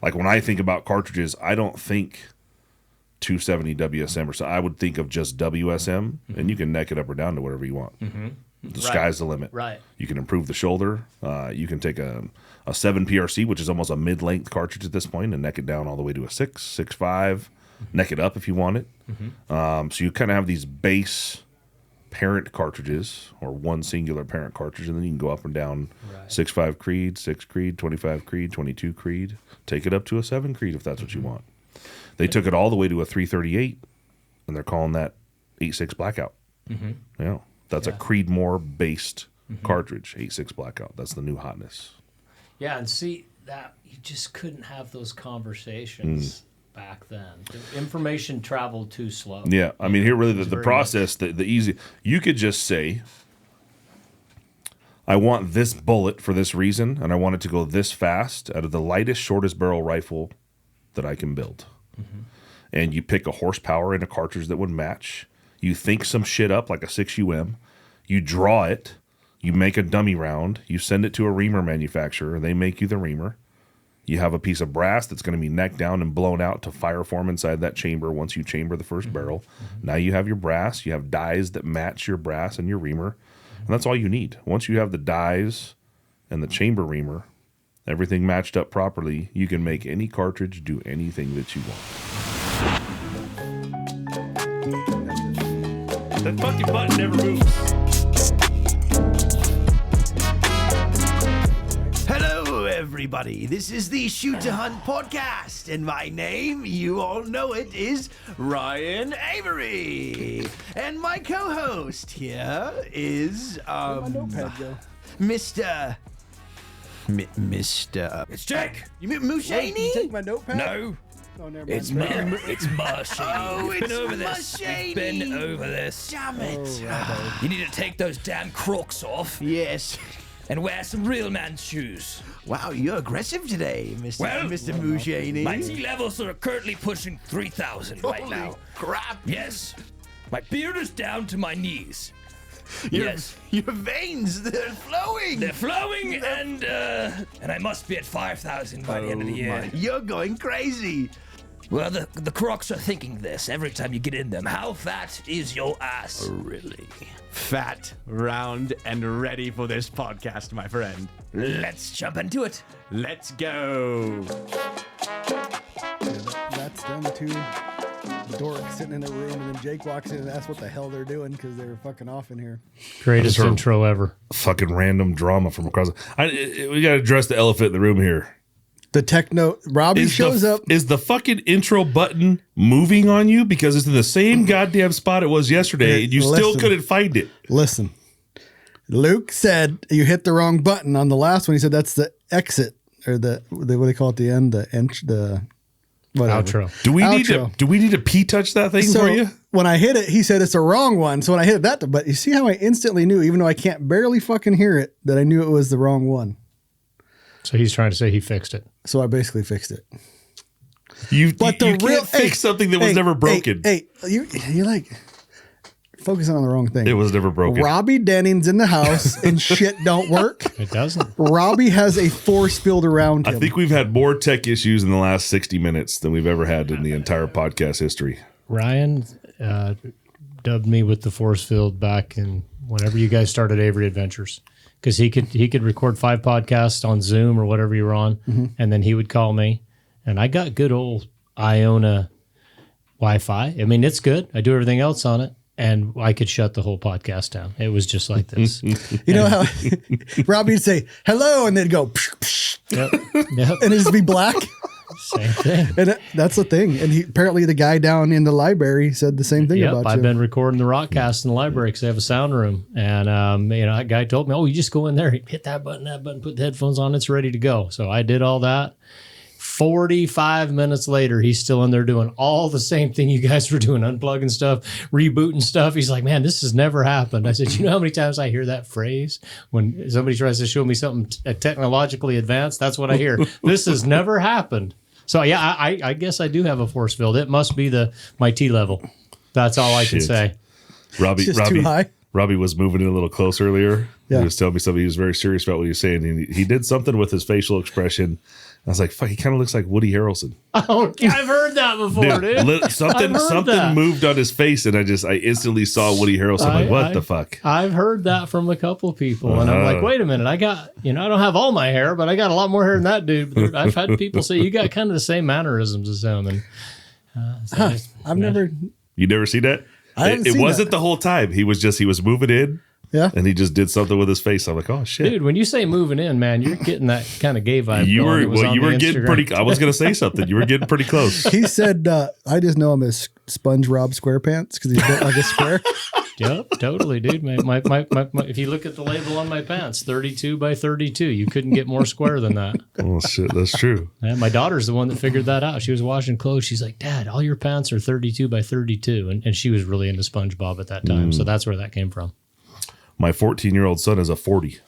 Like when I think about cartridges, I don't think 270 WSM or so. I would think of just WSM, and you can neck it up or down to whatever you want. The sky's the limit. Right. You can improve the shoulder. You can take a 7 PRC, which is almost a mid-length cartridge at this point, and neck it down all the way to a 6, 6.5. Neck it up if you want it. So you kind of have these base parent cartridges, or one singular parent cartridge, and then you can go up and down 6.5 Creed, 6 Creed, 25 Creed, 22 Creed. Take it up to a 7 Creed if that's what you want. They took it all the way to a 338, and they're calling that 8.6 Blackout. Yeah, that's a Creedmoor-based cartridge, 8.6 Blackout. That's the new hotness. Yeah, and see, that you just couldn't have those conversations back then. The information traveled too slow. Yeah, I mean, here really the process, the easy, you could just say, I want this bullet for this reason, and I want it to go this fast out of the lightest, shortest barrel rifle that I can build. And you pick a horsepower and a cartridge that would match. You think some shit up like a 6UM. You draw it. You make a dummy round. You send it to a reamer manufacturer. They make you the reamer. You have a piece of brass that's going to be necked down and blown out to fire form inside that chamber once you chamber the first barrel. Now you have your brass. You have dies that match your brass and your reamer. And that's all you need. Once you have the dies and the chamber reamer, everything matched up properly, you can make any cartridge do anything that you want. That fucking button never moves. Hello, everybody. This is the Shoot to Hunt podcast, and my name, you all know it, is Ryan Avery. And my co-host here is Mr. It's Jake. You mean Mushaney? You take my notepad? No. Oh, never mind. It's Marshy. Oh, It's been it's over this. Mushaney. It's been over this. Damn it. You need to take those damn crocs off Yes. and wear some real man's shoes. Wow, you're aggressive today, Mr. Well, Mr. Mushaney. My T levels are currently pushing 3,000 right Holy now. crap. Yes. My beard is down to my knees. Yes. Your veins, they're flowing. They're flowing, and I must be at 5,000 by the end of the year. You're going crazy. Well, the crocs are thinking this every time you get in them. How fat is your ass? Really? Fat, round, and ready for this podcast, my friend. Let's jump into it. Let's go. That's them two dorks sitting in a room, and then Jake walks in and asks what the hell they're doing because they were fucking off in here. Greatest intro ever. Fucking random drama from across. We got to address the elephant in the room here. The techno, Robby shows up. Is the fucking intro button moving on you? Because it's in the same goddamn spot it was yesterday, and you still couldn't find it. Listen, Luke said you hit the wrong button on the last one. He said that's the exit, or the what do they call it? The end, the whatever. Outro. Do we need to P-touch that thing for you? When I hit it, he said it's the wrong one. So when I hit it, but you see how I instantly knew, even though I can't barely fucking hear it, that I knew it was the wrong one. So he's trying to say he fixed it. So I basically fixed it. You can't fix something that was never broken. Hey, you're like focusing on the wrong thing. It was never broken. Robby Denning's in the house and shit don't work. It doesn't. Robby has a force field around him. I think we've had more tech issues in the last 60 minutes than we've ever had in the entire podcast history. Ryan dubbed me with the force field back in whenever you guys started Avery Adventures. Because he could record 5 podcasts on Zoom or whatever you were on, and then he would call me. And I got good old Iona Wi-Fi. I mean, it's good. I do everything else on it, and I could shut the whole podcast down. It was just like this. You know how Robby'd say hello, and they'd go, psh, psh, Yep. and it'd just be black. Same thing. And that's the thing. And apparently the guy down in the library said the same thing about you. I've been recording the Rockcast in the library because they have a sound room. And, that guy told me, you just go in there, hit that button, put the headphones on, it's ready to go. So I did all that. 45 minutes later, he's still in there doing all the same thing you guys were doing, unplugging stuff, rebooting stuff. He's like, man, this has never happened. I said, you know how many times I hear that phrase when somebody tries to show me something technologically advanced? That's what I hear. This has never happened. So, yeah, I guess I do have a force field. It must be my T level. That's all I can say. Robby too high. Robby was moving in a little closer earlier. Yeah. He was telling me something. He was very serious about what he was saying. He did something with his facial expression, I was like, fuck, he kind of looks like Woody Harrelson. Oh, I've heard that before, dude. Something that. moved on his face, and I instantly saw Woody Harrelson. I'm like, what the fuck? I've heard that from a couple people, and I'm like, wait a minute, I got, I don't have all my hair, but I got a lot more hair than that dude. But I've had people say you got kind of the same mannerisms as him, and You never see that? It wasn't the whole time. He was moving in. Yeah. And he just did something with his face. I'm like, oh shit. Dude, when you say moving in, man, you're getting that kind of gay vibe. You were getting pretty, I was going to say something. You were getting pretty close. He said, I just know him as Sponge Rob SquarePants because he's built like a square. Yep, totally, dude. My, if you look at the label on my pants, 32 by 32, you couldn't get more square than that. Oh shit, that's true. And my daughter's the one that figured that out. She was washing clothes. She's like, Dad, all your pants are 32 by 32. And she was really into SpongeBob at that time. So that's where that came from. My 14-year-old son is a 40.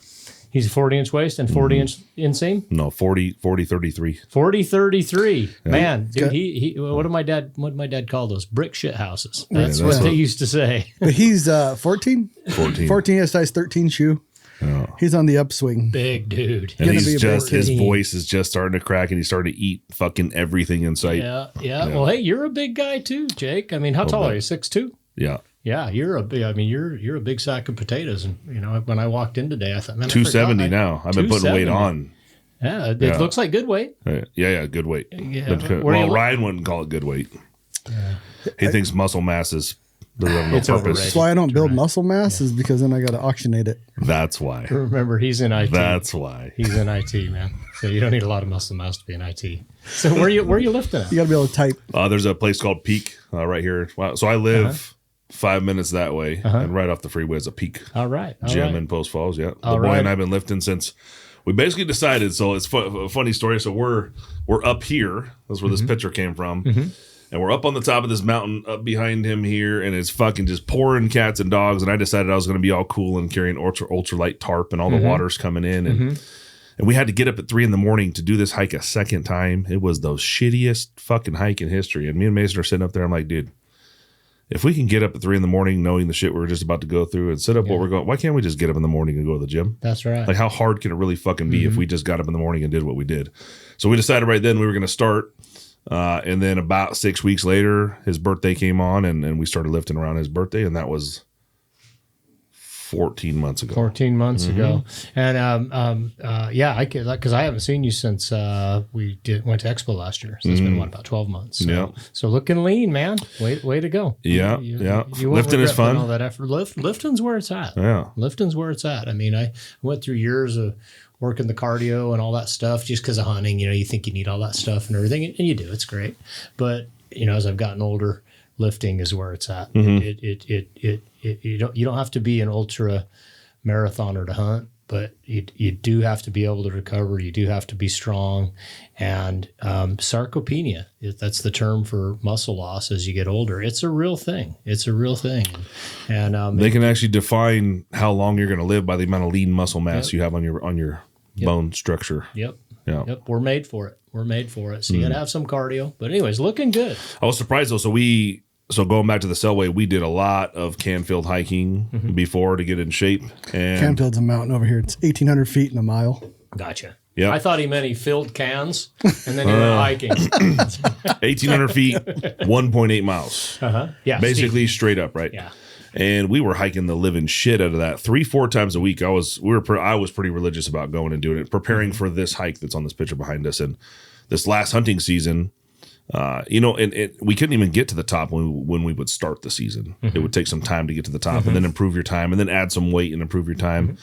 He's a 40-inch waist and 40-inch inseam? No, 40-33. 40-33. Man, dude, he what did my dad call those? Brick shit houses. That's what they used to say. But he's 14? 14. 14, a size 13 shoe. Oh. He's on the upswing. Big dude. And his voice is just starting to crack, and he's starting to eat fucking everything in sight. Yeah. Well, hey, you're a big guy too, Jake. I mean, how tall are you? 6'2"? Yeah. Yeah, you're a big sack of potatoes. And when I walked in today, I thought, man, 270 now. I've been putting weight on. Yeah, it looks like good weight. Yeah, good weight. Yeah. Ryan wouldn't call it good weight. Yeah. He thinks muscle mass is doesn't have no purpose. Overrated. That's why I don't build muscle mass is because then I got to auctionate it. That's why. Remember, he's in IT. That's why. He's in IT, man. So you don't need a lot of muscle mass to be in IT. So where are you lifting at? You got to be able to type. There's a place called Peak right here. Wow. So I live 5 minutes that way, and right off the freeway is a Peak gym in Post Falls. Yeah, the boy and I've been lifting since we basically decided. So it's a funny story. So we're up here. That's where this picture came from, and we're up on the top of this mountain up behind him here, and it's fucking just pouring cats and dogs. And I decided I was going to be all cool and carrying ultralight tarp, and all the water's coming in, and we had to get up at 3 a.m. to do this hike a second time. It was the shittiest fucking hike in history. And me and Mason are sitting up there. I'm like, dude, if we can get up at 3 a.m. knowing the shit we were just about to go through and set up what we're going, why can't we just get up in the morning and go to the gym? That's right. Like, how hard can it really fucking be if we just got up in the morning and did what we did? So we decided right then we were going to start. And then about 6 weeks later, his birthday came on, and we started lifting around his birthday, and that was 14 months ago. 14 months ago. And I could, because I haven't seen you since we went to Expo last year. So it's been about 12 months. So looking lean, man. Way to go. Yeah. You Lifting is fun. All that effort. Lifting's where it's at. Yeah. Lifting's where it's at. I mean, I went through years of working the cardio and all that stuff just because of hunting. You think you need all that stuff and everything, and you do. It's great. But as I've gotten older, lifting is where it's at. You don't have to be an ultra marathoner to hunt, but you do have to be able to recover. You do have to be strong. And sarcopenia, that's the term for muscle loss as you get older. It's a real thing. And they can actually define how long you're going to live by the amount of lean muscle mass you have on your bone structure. Yep. We're made for it. So you got to have some cardio. But anyways, looking good. I was surprised though. So going back to the Selway, we did a lot of Canfield hiking before to get in shape. And Canfield's a mountain over here. It's 1,800 feet in a mile. Gotcha. Yeah. I thought he meant he filled cans and then he went hiking. 1,800 feet, 1.8 miles. Yeah. Basically straight up, right? Yeah. And we were hiking the living shit out of that 3-4 times a week. I was pretty religious about going and doing it, preparing for this hike that's on this picture behind us. And this last hunting season, and we couldn't even get to the top when we would start the season. It would take some time to get to the top and then improve your time and then add some weight and improve your time.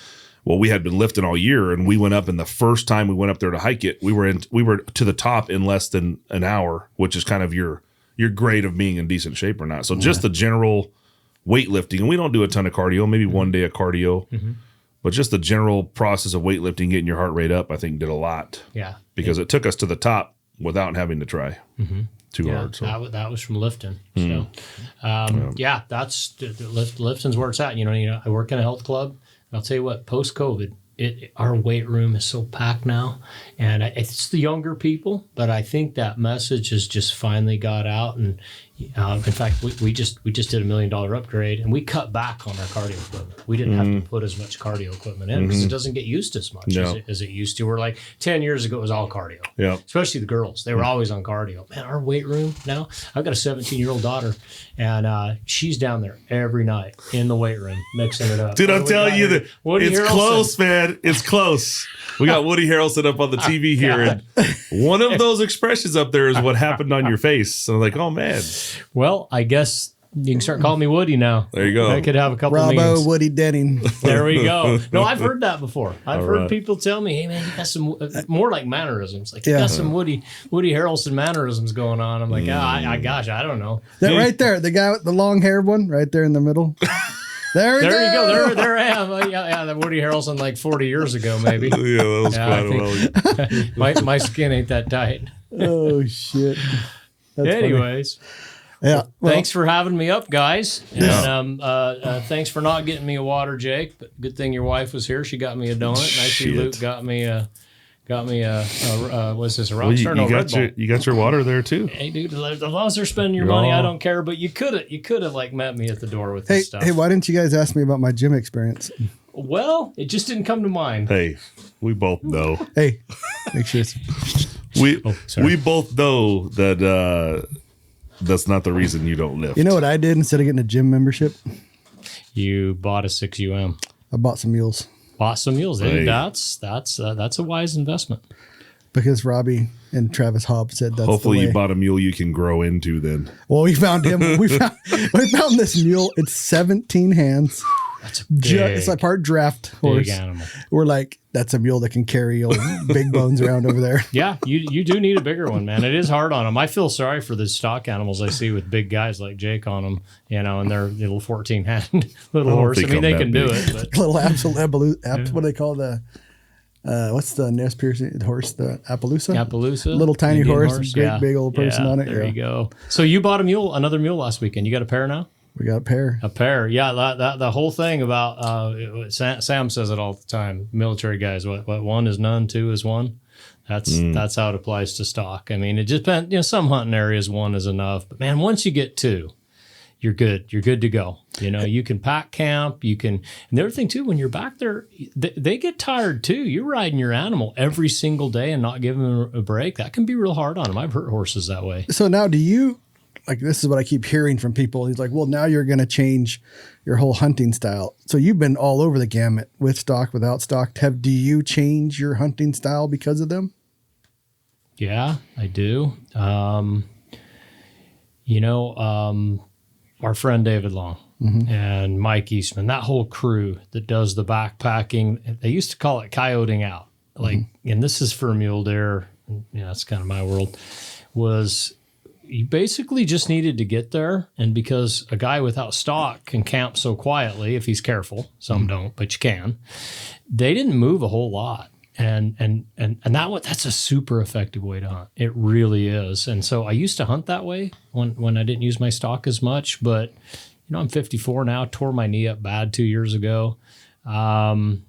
Well, we had been lifting all year, and we went up, and the first time we went up there to hike it, we were to the top in less than an hour, which is kind of your grade of being in decent shape or not. So just the general weightlifting, and we don't do a ton of cardio, maybe one day of cardio, but just the general process of weightlifting, getting your heart rate up, I think did a lot. Yeah. Because it took us to the top without having to try too hard. So that was from lifting. So, that's lifting's where it's at. I work in a health club. I'll tell you what, post-COVID, our weight room is so packed now, and it's the younger people, but I think that message has just finally got out, and In fact, we just did $1 million upgrade, and we cut back on our cardio equipment. We didn't have to put as much cardio equipment in because it doesn't get used as much as it used to. We're like 10 years ago, it was all cardio. Yeah. Especially the girls. They were always on cardio. Man, our weight room now, I've got a 17-year-old daughter, and she's down there every night in the weight room mixing it up. Dude, I'm telling you that it's close, man. It's close. We got Woody Harrelson up on the TV here, and one of those expressions up there is what happened on your face. So I'm like, oh, man. Well, I guess you can start calling me Woody now. There you go. I could have a couple Robbo meetings. Woody Denning. There we go. No, I've heard that before. I've heard right. people tell me, "Hey, man, you got some more like mannerisms. Like you got some Woody Harrelson mannerisms going on." I'm like, gosh, I don't know. That right there, the guy with the long haired one, right there in the middle. There you go. There I am. Yeah, that Woody Harrelson like 40 years ago, maybe. Yeah, that was quite a while. my skin ain't that tight. Oh shit. That's Anyways. funny. Yeah. Well, Thanks for having me up, guys. And thanks for not getting me a water, Jake. But good thing your wife was here. She got me a donut. Nicely, Luke got me a what's this? A Rockstar? You Red Bull. you got your water there too. Hey, dude, as long as they're spending your money, I don't care. But you could have like met me at the door with this stuff. Hey, why didn't you guys ask me about my gym experience? Well, it just didn't come to mind. Hey, we both know. Hey, make sure it's We both know that that's not the reason you don't lift. You know what I did instead of getting a gym membership? You bought a 6UM. I bought some mules. Bought some mules. Hey. That's a wise investment. Because Robby and Travis Hobbs said that's Hopefully the way. you bought a mule you can grow into then. Well, we found him. We found this mule. It's 17 hands. That's a It's like part draft horse. big animal. We're like, that's a mule that can carry old big bones around over there. Yeah, you do need a bigger one, man. It is hard on them. I feel sorry for the stock animals I see with big guys like Jake on them, and their little 14-hand little horse. I mean, they can do it, but Little what do they call the? What's the nest piercing horse? The Appaloosa. Little tiny Indian horse, great big old person on it. There you go. So you bought another mule last weekend. You got a pair now? We got a pair. A pair, yeah. That the whole thing about Sam says it all the time. Military guys, what one is none, two is one. That's how it applies to stock. I mean, it just depends. Some hunting areas one is enough, but man, once you get two, you're good. You're good to go. You can pack camp. You can. And the other thing too, when you're back there, they get tired too. You're riding your animal every single day and not giving them a break. That can be real hard on them. I've hurt horses that way. So now, do you? Like, this is what I keep hearing from people. He's like, well, now you're going to change your whole hunting style. So you've been all over the gamut with stock, without stock. Do you change your hunting style because of them? Yeah, I do. Our friend David Long and Mike Eastman, that whole crew that does the backpacking, they used to call it coyoting out. And this is for mule deer. That's kind of my world, was you basically just needed to get there. And because a guy without stock can camp so quietly, if he's careful, some don't, but you can, they didn't move a whole lot. And that's a super effective way to hunt. It really is. And so I used to hunt that way when I didn't use my stock as much, but I'm 54 now, tore my knee up bad 2 years ago. I'm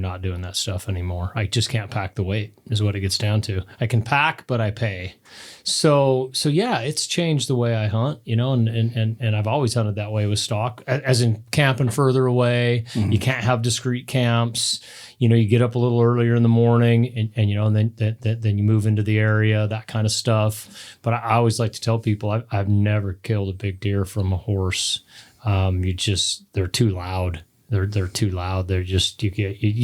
not doing that stuff anymore. I just can't pack the weight is what it gets down to. I can pack, but I pay. So yeah, it's changed the way I hunt, and I've always hunted that way with stock, as in camping further away. You can't have discrete camps. You get up a little earlier in the morning and then you move into the area, that kind of stuff. But I always like to tell people I've never killed a big deer from a horse. They're too loud. They're too loud. They're just you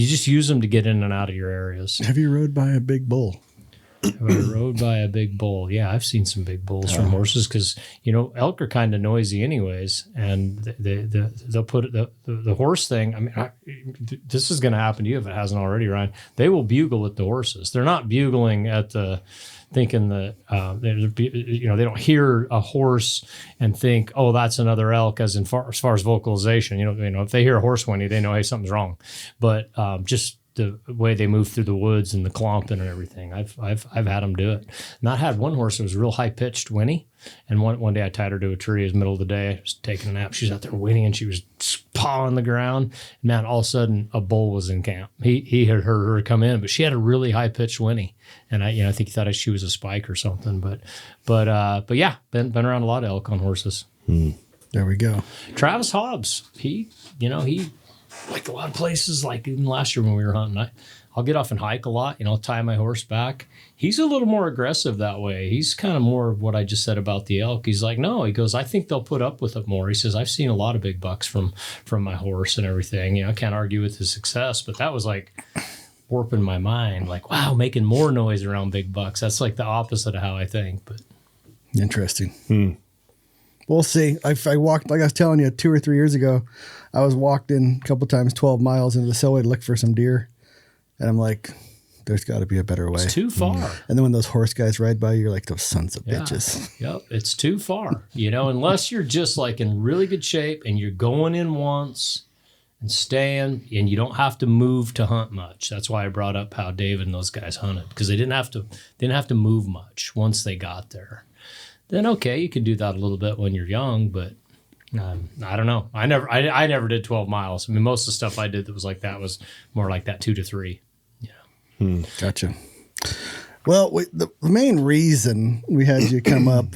just use them to get in and out of your areas. Have you rode by a big bull? Have I rode by a big bull? Yeah, I've seen some big bulls from horses because elk are kind of noisy anyways, and they'll put the horse thing. I mean, this is going to happen to you if it hasn't already, Ryan. They will bugle at the horses. They're not bugling at the. Thinking that they don't hear a horse and think, oh, that's another elk. As far as vocalization, if they hear a horse whinny, they know, hey, something's wrong. But just the way they move through the woods and the clomping and everything, I've had them do it. And I had one horse that was real high pitched whinny, and one day I tied her to a tree. It was the middle of the day. I was taking a nap. She was out there whinnying, and she was paw on the ground. Man, all of a sudden a bull was in camp. He had heard her come in, but she had a really high pitched whinny, and I think he thought she was a spike or something. But yeah, been around a lot of elk on horses. There we go. Travis Hobbs, he like a lot of places, like even last year when we were hunting, I'll get off and hike a lot, tie my horse back. He's a little more aggressive that way. He's kind of more of what I just said about the elk. He's like, no, he goes, I think they'll put up with it more. He says, I've seen a lot of big bucks from my horse and everything. I can't argue with his success, but that was like warping my mind. Like, wow, making more noise around big bucks. That's like the opposite of how I think. But interesting. We'll see. I walked, like I was telling you, 2 or 3 years ago, I was walked in a couple times 12 miles into the Selway to look for some deer. And I'm like, there's got to be a better way. It's too far. And then when those horse guys ride by, you're like, those sons of bitches. Yep. It's too far, unless you're just like in really good shape and you're going in once and staying, and you don't have to move to hunt much. That's why I brought up how David and those guys hunted, because they didn't have to move much once they got there. Then okay, you can do that a little bit when you're young, but I don't know. I never did 12 miles. I mean, most of the stuff I did that was like that was more like that 2 to 3. Gotcha. Well, the main reason we had you come up,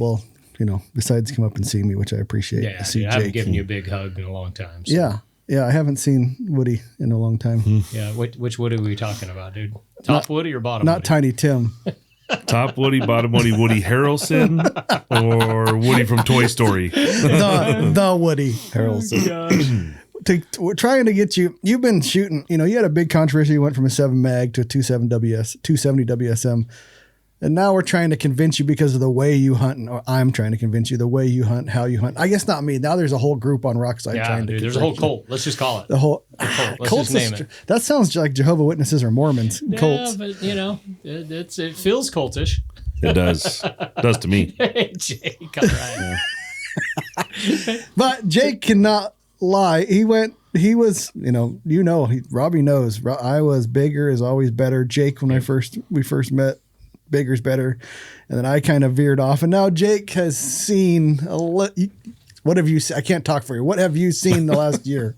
besides come up and see me, which I appreciate. Yeah, see I haven't given you a big hug in a long time. So. Yeah, I haven't seen Woody in a long time. Yeah, which Woody are we talking about, dude? Top Woody or bottom Not Woody? Tiny Tim. Top Woody, bottom Woody, Woody Harrelson, or Woody from Toy Story? the Woody Harrelson. We're trying to get you. You've been shooting. You had a big controversy. You went from a 7 mag to a 270 WSM, and now we're trying to convince you because of the way you hunt. Or I'm trying to convince you the way you hunt, how you hunt. I guess not me. Now there's a whole group on Rokslide trying to. There's a whole cult. Let's just call it the whole cult. Let's cults. just name it. That sounds like Jehovah's Witnesses or Mormons. Cults. Yeah, but it feels cultish. It does. It does to me. Hey, Jake, all right. But Jake cannot lie. Robbie knows. I was bigger is always better. Jake, when we first met, bigger's better. And then I kind of veered off. And now Jake has seen what have you seen? I can't talk for you. What have you seen the last year?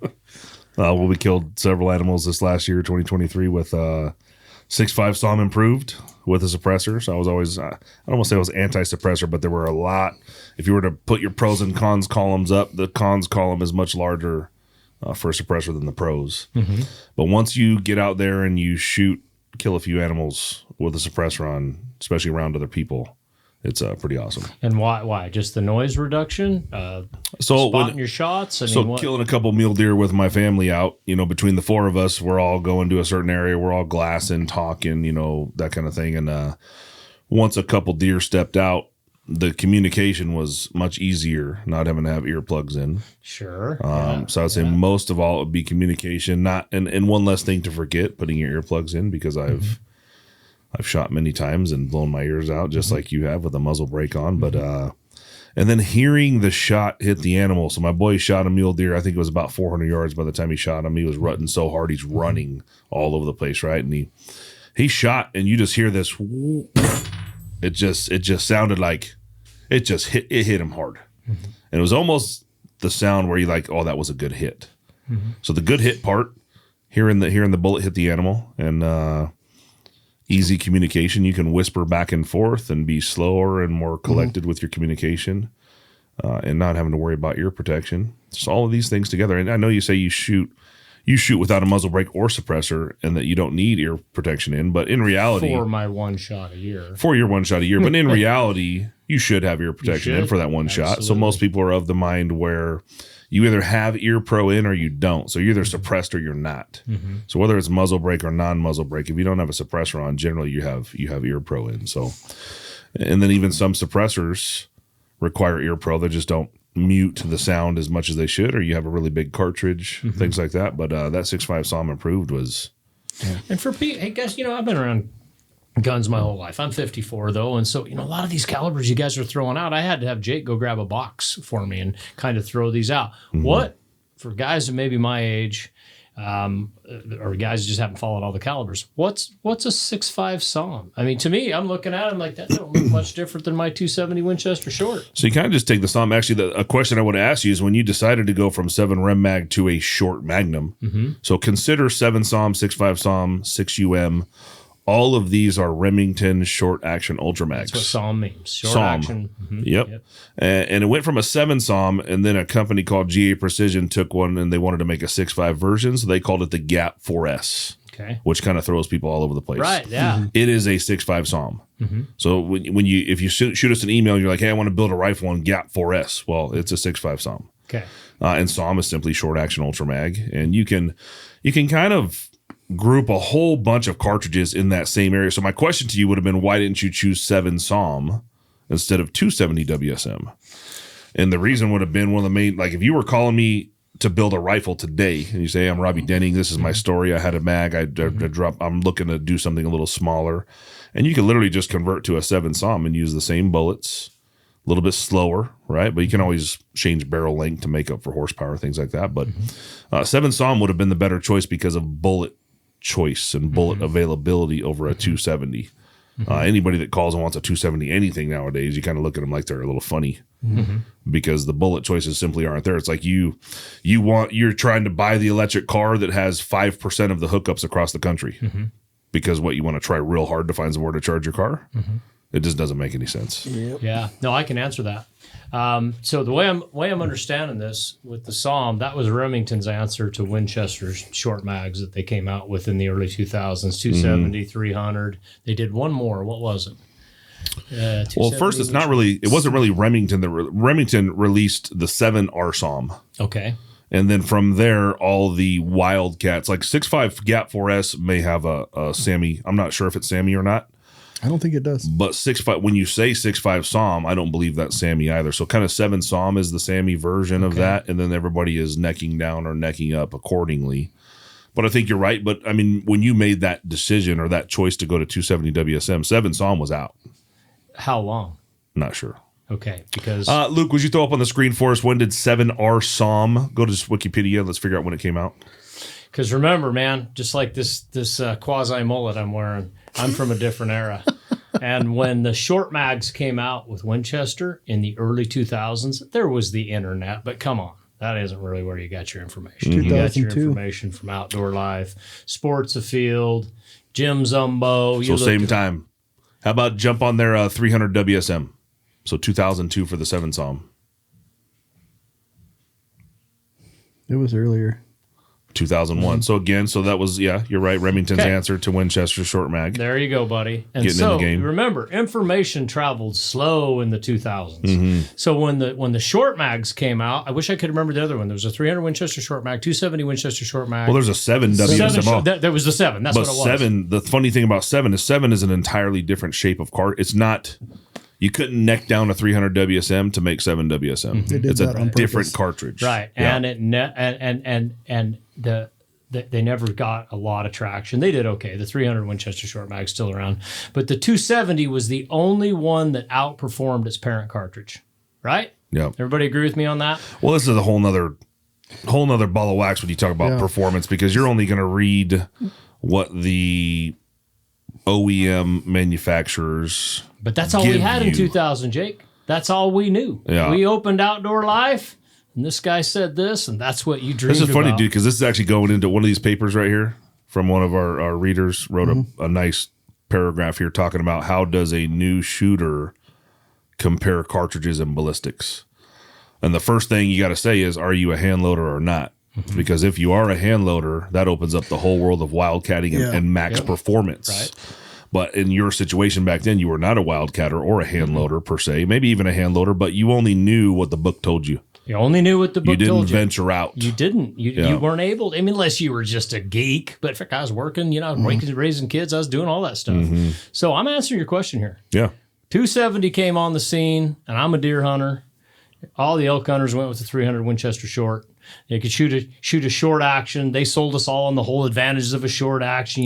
We killed several animals this last year, 2023, with 6.5 SOM improved with a suppressor. So I was always, I don't want to say I was anti-suppressor, but there were a lot. If you were to put your pros and cons columns up, the cons column is much larger for a suppressor than the pros. Mm-hmm. But once you get out there and you kill a few animals with a suppressor on, especially around other people, it's pretty awesome. And why? Just the noise reduction? Spotting your shots? Killing a couple mule deer with my family out, between the 4 of us, we're all going to a certain area. We're all glassing, talking, that kind of thing. And once a couple deer stepped out, the communication was much easier, not having to have earplugs in. Sure. So I'd say most of all it would be communication, and one less thing to forget, putting your earplugs in, because I've shot many times and blown my ears out just like you have with a muzzle brake on. But and then hearing the shot hit the animal. So my boy shot a mule deer. I think it was about 400 yards by the time he shot him. He was rutting so hard he's running all over the place, right? And he shot, and you just hear this. It just sounded like it hit him hard, and it was almost the sound where you like, oh, that was a good hit. So the good hit part, hearing the bullet hit the animal, and easy communication. You can whisper back and forth and be slower and more collected with your communication, and not having to worry about ear protection. Just all of these things together. And I know you say you shoot without a muzzle brake or suppressor, and that you don't need ear protection in, but in reality, for my one shot a year, but in reality, you should have ear protection in for that one shot. So most people are of the mind where you either have ear pro in or you don't. So you're either suppressed or you're not. So whether it's muzzle brake or non-muzzle brake, if you don't have a suppressor on, generally you have ear pro in. So, and then even some suppressors require ear pro. They just don't mute the sound as much as they should, or you have a really big cartridge, things like that. But that 6.5 SOM improved was. Yeah. And for people, I guess, I've been around guns my whole life. I'm 54 though, and so a lot of these calibers you guys are throwing out, I had to have Jake go grab a box for me and kind of throw these out. What for guys that maybe my age, or guys just haven't followed all the calibers. What's a 6.5 SAUM? I mean, to me, I'm looking at it, I'm like, that don't look much different than my 270 Winchester short. So you kind of just take the SAUM. Actually, a question I want to ask you is when you decided to go from 7 Rem Mag to a short Magnum, so consider 7 SAUM, 6.5 SAUM, 6 UM. All of these are Remington short action ultra mags. That's what SAUM means. Short SAUM. action. Yep. And it went from a 7 SAUM, and then a company called GA Precision took one, and they wanted to make a 6.5 version, so they called it the Gap 4S. Okay. Which kind of throws people all over the place. Right, yeah. It is a 6.5 SAUM. So if you shoot us an email and you're like, hey, I want to build a rifle on Gap 4S, well, it's a 6.5 SAUM. Okay. And SAUM is simply short action ultra mag, and you can kind of group a whole bunch of cartridges in that same area. So my question to you would have been, why didn't you choose 7 SAUM instead of 270 WSM? And the reason would have been one of the main, like if you were calling me to build a rifle today and you say, hey, I'm Robby Denning, this is my story, I had a mag, I'm looking to do something a little smaller, and you can literally just convert to a 7 SAUM and use the same bullets, a little bit slower, right? But you can always change barrel length to make up for horsepower, things like that. But 7 SAUM would have been the better choice because of bullet choice and bullet availability over a 270. Anybody that calls and wants a 270 anything nowadays, you kind of look at them like they're a little funny because the bullet choices simply aren't there. It's like you're trying to buy the electric car that has 5% of the hookups across the country because what you want to try real hard to find somewhere to charge your car. It just doesn't make any sense. Yeah, no, I can answer that. So the way I'm understanding this with the SAUM, that was Remington's answer to Winchester's short mags that they came out with in the early 2000s, 270, 300. They did one more. What was it? Well, first, it wasn't really Remington. Remington released the 7R SAUM. Okay. And then from there, all the Wildcats, like 6.5 Gap 4S may have a SAMI. I'm not sure if it's SAMI or not. I don't think it does. But 6.5, when you say 6.5 SAUM, I don't believe that's SAMI either. So kind of 7 SAUM is the SAMI version of that, and then everybody is necking down or necking up accordingly. But I think you're right. But I mean, when you made that decision or that choice to go to 270 WSM, 7 SAUM was out. How long? Not sure. Okay, because Luke, would you throw up on the screen for us when did 7R SAUM go to Wikipedia? Let's figure out when it came out. Because remember, man, just like this quasi mullet I'm wearing, I'm from a different era. And when the short mags came out with Winchester in the early 2000s, there was the internet. But come on, that isn't really where you got your information. You got your information from Outdoor Life, Sports Afield, Jim Zumbo. So same time. How about jump on their 300 WSM? So 2002 for the 7 SAUM. It was earlier. 2001. So again, that was, yeah, you're right. Remington's answer to Winchester short mag. There you go, buddy. And Getting in the game. Remember, information traveled slow in the 2000s. So when the short mags came out, I wish I could remember the other one. There was a 300 Winchester short mag, 270 Winchester short mag. Well, there's a 7 WSM. There was the 7. That's what it was. 7, the funny thing about 7 is an entirely different shape of cart. It's not, you couldn't neck down a 300 WSM to make 7 WSM. It's a different cartridge. Right. Yeah. And they never got a lot of traction. They did okay. The 300 Winchester short mag's still around. But the 270 was the only one that outperformed its parent cartridge. Right? Yeah. Everybody agree with me on that? Well, this is a whole nother ball of wax when you talk about performance, because you're only going to read what the OEM manufacturers. But that's all we had in 2000, Jake. That's all we knew. Yeah. We opened Outdoor Life, and this guy said this, and that's what you dreamed about. This is funny, dude, because this is actually going into one of these papers right here from one of our readers. Wrote a nice paragraph here talking about how does a new shooter compare cartridges and ballistics. And the first thing you got to say is, are you a hand loader or not? Because if you are a hand loader, that opens up the whole world of wildcatting and max performance. Right. But in your situation back then, you were not a wildcatter or a hand loader per se, maybe even a hand loader, but you only knew what the book told you. You only knew what the book told you. You didn't venture out. You didn't. You weren't able to, I mean, unless you were just a geek. But if I was working, raising kids, I was doing all that stuff. So I'm answering your question here. Yeah. 270 came on the scene, and I'm a deer hunter. All the elk hunters went with the 300 Winchester short. You could shoot a short action. They sold us all on the whole advantages of a short action,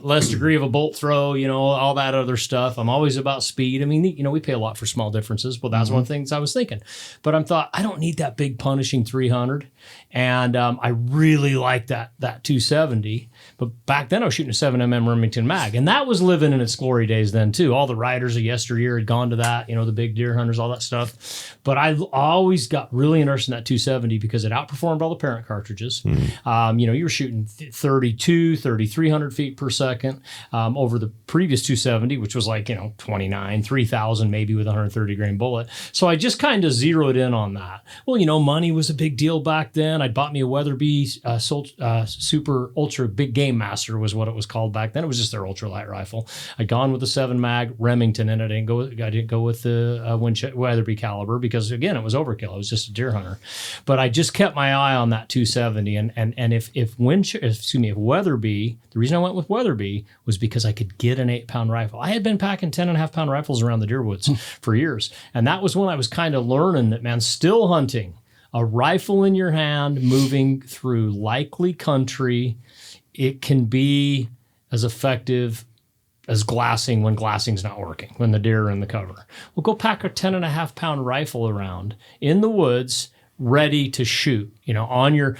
less degree of a bolt throw, all that other stuff. I'm always about speed. I mean, we pay a lot for small differences, but that's one of the things I was thinking. But I thought, I don't need that big punishing 300. And I really liked that 270. But back then I was shooting a 7mm Remington mag. And that was living in its glory days then too. All the riders of yesteryear had gone to that, the big deer hunters, all that stuff. But I always got really interested in that 270 because it outperformed all the parent cartridges. You were shooting 3,300 feet per second over the previous 270, which was like, 29, 3,000 maybe with a 130 grain bullet. So I just kind of zeroed in on that. Well, money was a big deal back then. I'd bought me a Weatherby Super Ultra Big Game Master was what it was called back then. It was just their ultralight rifle. I'd gone with the 7 mag Remington, and I didn't go with the Weatherby caliber because again it was overkill. I was just a deer hunter, but I just kept my eye on that 270. And if Weatherby, the reason I went with Weatherby was because I could get an 8-pound rifle. I had been packing 10.5-pound rifles around the deer woods for years, and that was when I was kind of learning that, man, still hunting. A rifle in your hand, moving through likely country, it can be as effective as glassing when glassing's not working, when the deer are in the cover. Well, go pack a 10.5-pound rifle around in the woods, ready to shoot. On your,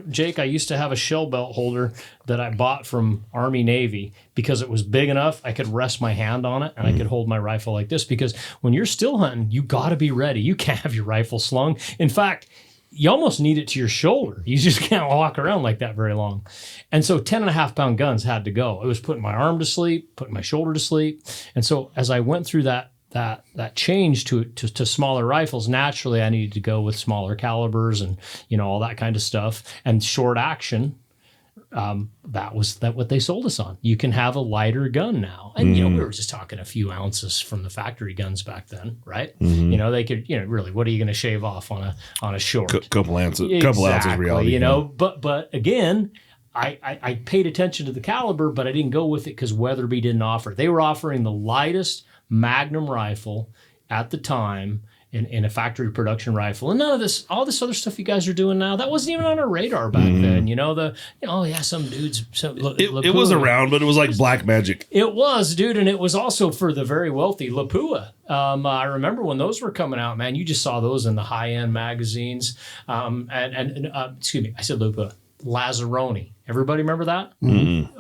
Jake, I used to have a shell belt holder that I bought from Army Navy because it was big enough I could rest my hand on it and I could hold my rifle like this, because when you're still hunting, you got to be ready. You can't have your rifle slung. In fact, you almost need it to your shoulder. You just can't walk around like that very long. And so 10.5-pound guns had to go. It was putting my arm to sleep, putting my shoulder to sleep. And so as I went through that change to smaller rifles, naturally I needed to go with smaller calibers and all that kind of stuff. And short action, that was what they sold us on. You can have a lighter gun now, and we were just talking a few ounces from the factory guns back then, right? They could really, what are you going to shave off on a short? Couple ounces reality. But again, I paid attention to the caliber, but I didn't go with it because Weatherby didn't offer. They were offering the lightest Magnum rifle at the time in a factory production rifle, and none of this, all this other stuff you guys are doing now, that wasn't even on our radar back then. Some dudes. It was around, but it was like black magic. It was, dude, and it was also for the very wealthy. Lapua. I remember when those were coming out, man. You just saw those in the high end magazines. Excuse me, I said Lapua. Lazzaroni. Everybody remember that? Mm-hmm.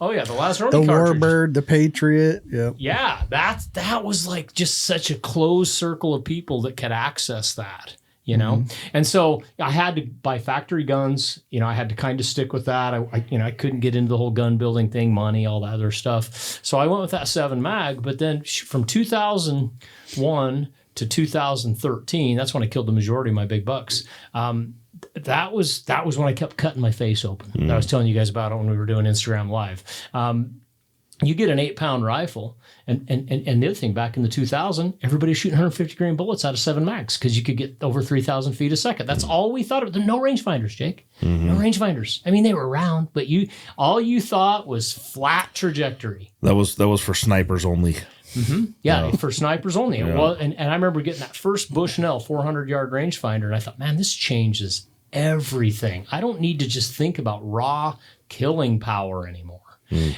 Oh yeah, the Lazzaroni the cartridge. Warbird, the Patriot. Yep. Yeah, that was like just such a closed circle of people that could access that, And so I had to buy factory guns. I had to kind of stick with that. I couldn't get into the whole gun building thing, money, all that other stuff. So I went with that 7 mag. But then from 2001 to 2013, that's when I killed the majority of my big bucks. That was when I kept cutting my face open. I was telling you guys about it when we were doing Instagram Live. You get an 8-pound rifle, and the other thing, back in the 2000, everybody was shooting 150 grain bullets out of 7 mags because you could get over 3,000 feet a second. That's all we thought of. There were no rangefinders, Jake. No rangefinders. I mean, they were around, but all you thought was flat trajectory. That was for snipers only. Mm-hmm. Yeah, for snipers only. It was, and I remember getting that first Bushnell 400-yard rangefinder, and I thought, man, this changes everything. I don't need to just think about raw killing power anymore.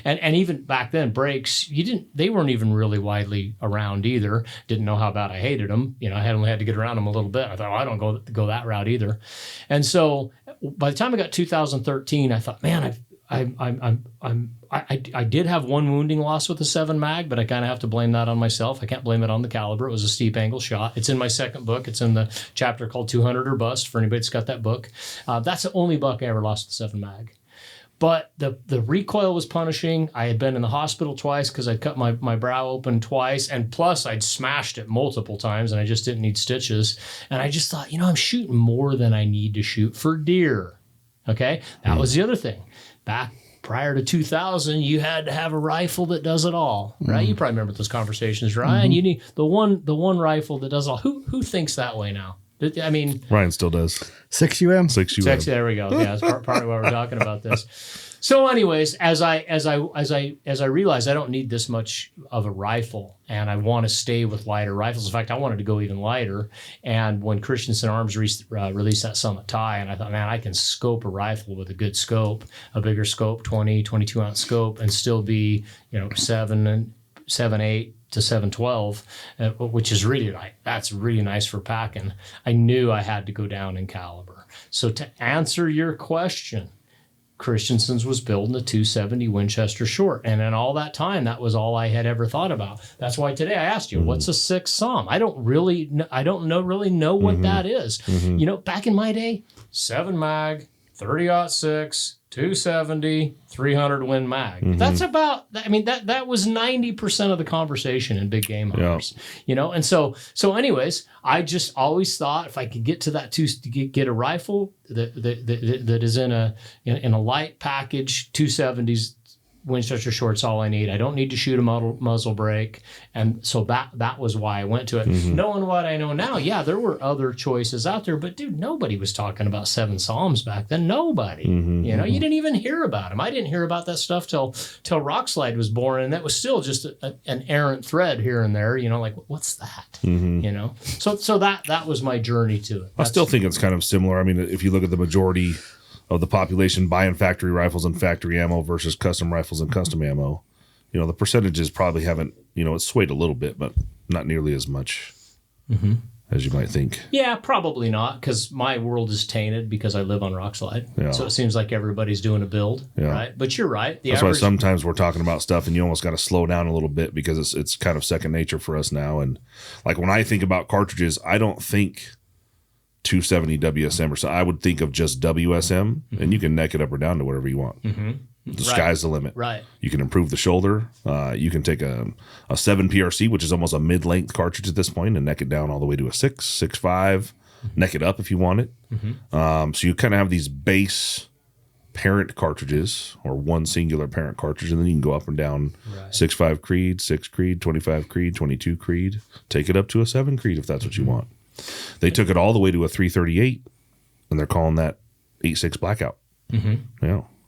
And even back then, brakes, they weren't even really widely around either. Didn't know how bad I hated them. I only had to get around them a little bit. I thought, I don't go that route either. And so by the time I got 2013, I thought, man, I did have one wounding loss with the 7 mag, but I kind of have to blame that on myself. I can't blame it on the caliber. It was a steep angle shot. It's in my second book. It's in the chapter called 200 or Bust for anybody that's got that book. That's the only buck I ever lost with the 7 mag. But the recoil was punishing. I had been in the hospital twice because I'd cut my brow open twice, and plus I'd smashed it multiple times, and I just didn't need stitches. And I just thought, I'm shooting more than I need to shoot for deer. Okay? That was the other thing. Back prior to 2000, you had to have a rifle that does it all, right? You probably remember those conversations, Ryan. You need the one rifle that does all. Who thinks that way now? I mean, Ryan still does. 6UM. 6UM. There we go. Yeah, that's part of why we're talking about this. So anyways, as I realized I don't need this much of a rifle, and I want to stay with lighter rifles. In fact, I wanted to go even lighter. And when Christensen Arms released that Summit tie, and I thought, man, I can scope a rifle with a good scope, a bigger scope, 22 ounce scope, and still be 7.8 to 712, which is really nice. That's really nice for packing. I knew I had to go down in caliber. So to answer your question, Christensen's was building a 270 Winchester short, and in all that time, that was all I had ever thought about. That's why today I asked you, what's a 6 SAUM? I don't really know what that is. Back in my day, 7 mag, 30-06, 270, 300 Win mag. That's about. That was 90% of the conversation in big game hunters. And so anyways, I just always thought if I could get to that get a rifle that is in a light package, 270s Winchester short's all I need. I don't need to shoot a muzzle brake. And so that was why I went to it. Knowing what I know now, yeah, there were other choices out there, but dude, nobody was talking about 7 SAUMs back then. Nobody. You didn't even hear about them. I didn't hear about that stuff till Rokslide was born, and that was still just an errant thread here and there, like what's that? So that was my journey to it. I still think it's kind of similar. I mean, if you look at the majority of the population buying factory rifles and factory ammo versus custom rifles and custom ammo, the percentages probably haven't, it's swayed a little bit, but not nearly as much as you might think. Yeah, probably not, because my world is tainted because I live on Rokslide. Yeah. So it seems like everybody's doing a build, right? But you're right. That's why sometimes we're talking about stuff and you almost got to slow down a little bit because it's kind of second nature for us now. And like when I think about cartridges, I don't think 270 WSM or so. I would think of just WSM, and you can neck it up or down to whatever you want. The sky's the limit. Right. You can improve the shoulder. You can take a 7 PRC, which is almost a mid-length cartridge at this point, and neck it down all the way to a 6, 6.5. Neck it up if you want it. So you kind of have these base parent cartridges or one singular parent cartridge, and then you can go up and down 6.5 Creed, 6 Creed, 25 Creed, 22 Creed. Take it up to a 7 Creed if that's what you want. They took it all the way to a 338, and they're calling that 8.6 Blackout.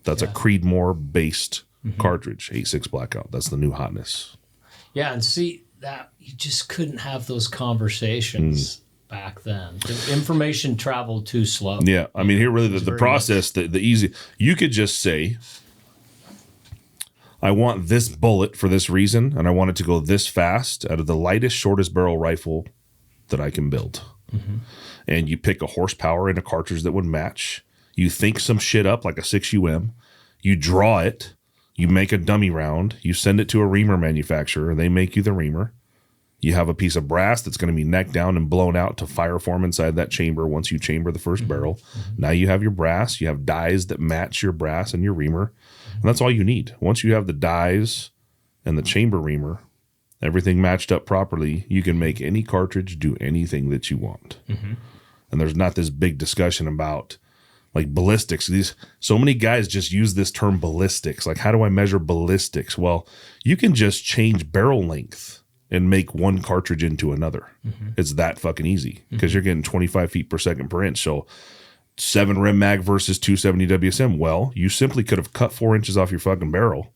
That's a Creedmoor based cartridge, 8.6 Blackout. That's the new hotness. Yeah, and see that you just couldn't have those conversations back then. The information traveled too slow. Yeah, I mean, here really the process, the easy. You could just say, I want this bullet for this reason, and I want it to go this fast out of the lightest, shortest barrel rifle that I can build. And you pick a horsepower and a cartridge that would match. You think some shit up like a 6UM. You draw it. You make a dummy round. You send it to a reamer manufacturer. They make you the reamer. You have a piece of brass that's going to be necked down and blown out to fire form inside that chamber once you chamber the first barrel. Now you have your brass. You have dies that match your brass and your reamer. And that's all you need. Once you have the dies and the chamber reamer, everything matched up properly, you can make any cartridge do anything that you want. And there's not this big discussion about like ballistics. So many guys just use this term ballistics. Like, how do I measure ballistics? Well, you can just change barrel length and make one cartridge into another. It's that fucking easy because you're getting 25 feet per second per inch. So 7 rim mag versus 270 WSM. Well, you simply could have cut 4 inches off your fucking barrel.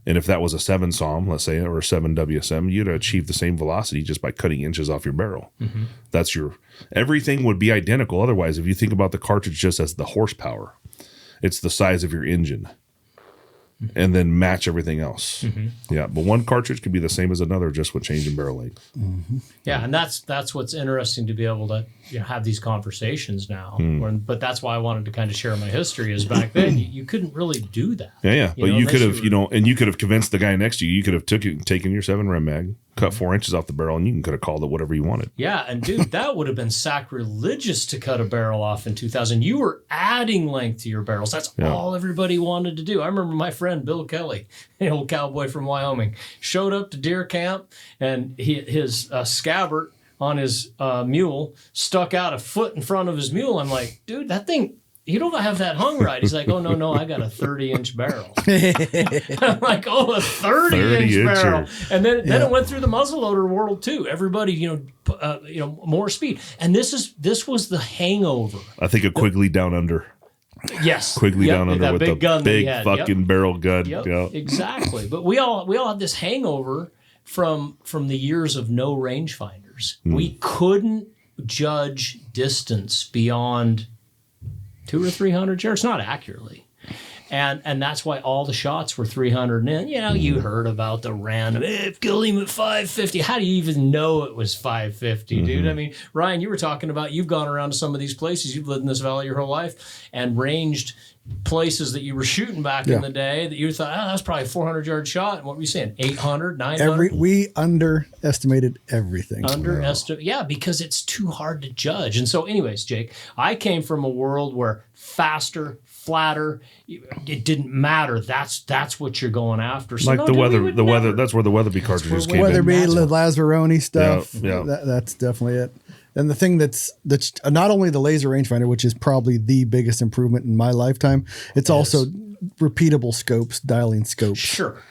And if that was a 7 SAUM, let's say, or a 7 WSM, you'd achieve the same velocity just by cutting inches off your barrel. That's everything would be identical. Otherwise, if you think about the cartridge just as the horsepower, it's the size of your engine. And then match everything else. Yeah, but one cartridge could be the same as another just with changing barrel length. Yeah, and that's what's interesting to be able to have these conversations now. But that's why I wanted to kind of share my history. Is back then you couldn't really do that. Yeah. But you could have, and you could have convinced the guy next to you. You could have taken your 7 rim mag, cut 4 inches off the barrel, and you could have called it whatever you wanted. Yeah, and dude, that would have been sacrilegious to cut a barrel off in 2000. You were adding length to your barrels. That's all everybody wanted to do. I remember my friend Bill Kelly, an old cowboy from Wyoming, showed up to deer camp, and his scabbard on his mule stuck out a foot in front of his mule. I'm like, dude, that thing, you don't have that hung right. He's like, oh, no, I got a 30-inch barrel. I'm like, oh, a 30-inch barrel. And then it went through the muzzleloader world too. Everybody, more speed. And this was the hangover. I think a Quigley Down Under. Yes. Quigley Yep, down under that with big the gun that he big had. fucking barrel gun. Yep, Yeah. exactly. But we all had this hangover from the years of no rangefinders. We couldn't judge distance beyond 200 or 300 yards, not accurately. And that's why all the shots were 300 in. You know, you heard about the random, killed him at 550. How do you even know it was 550, dude? I mean, Ryan, you were talking about you've gone around to some of these places. You've lived in this valley your whole life and ranged places that you were shooting back in the day that you thought, that's probably a 400-yard shot. And what were you saying, 800, 900? We underestimated everything. Yeah, because it's too hard to judge. And so anyways, Jake, I came from a world where faster, flatter, it didn't matter. That's what you're going after. So Like the weather. That's where the Weatherby cartridges came in. Weatherby, Lazzaroni stuff. Yeah. That's definitely it. And the thing that's not only the laser rangefinder, which is probably the biggest improvement in my lifetime, it's also repeatable scopes, dialing scopes. Sure.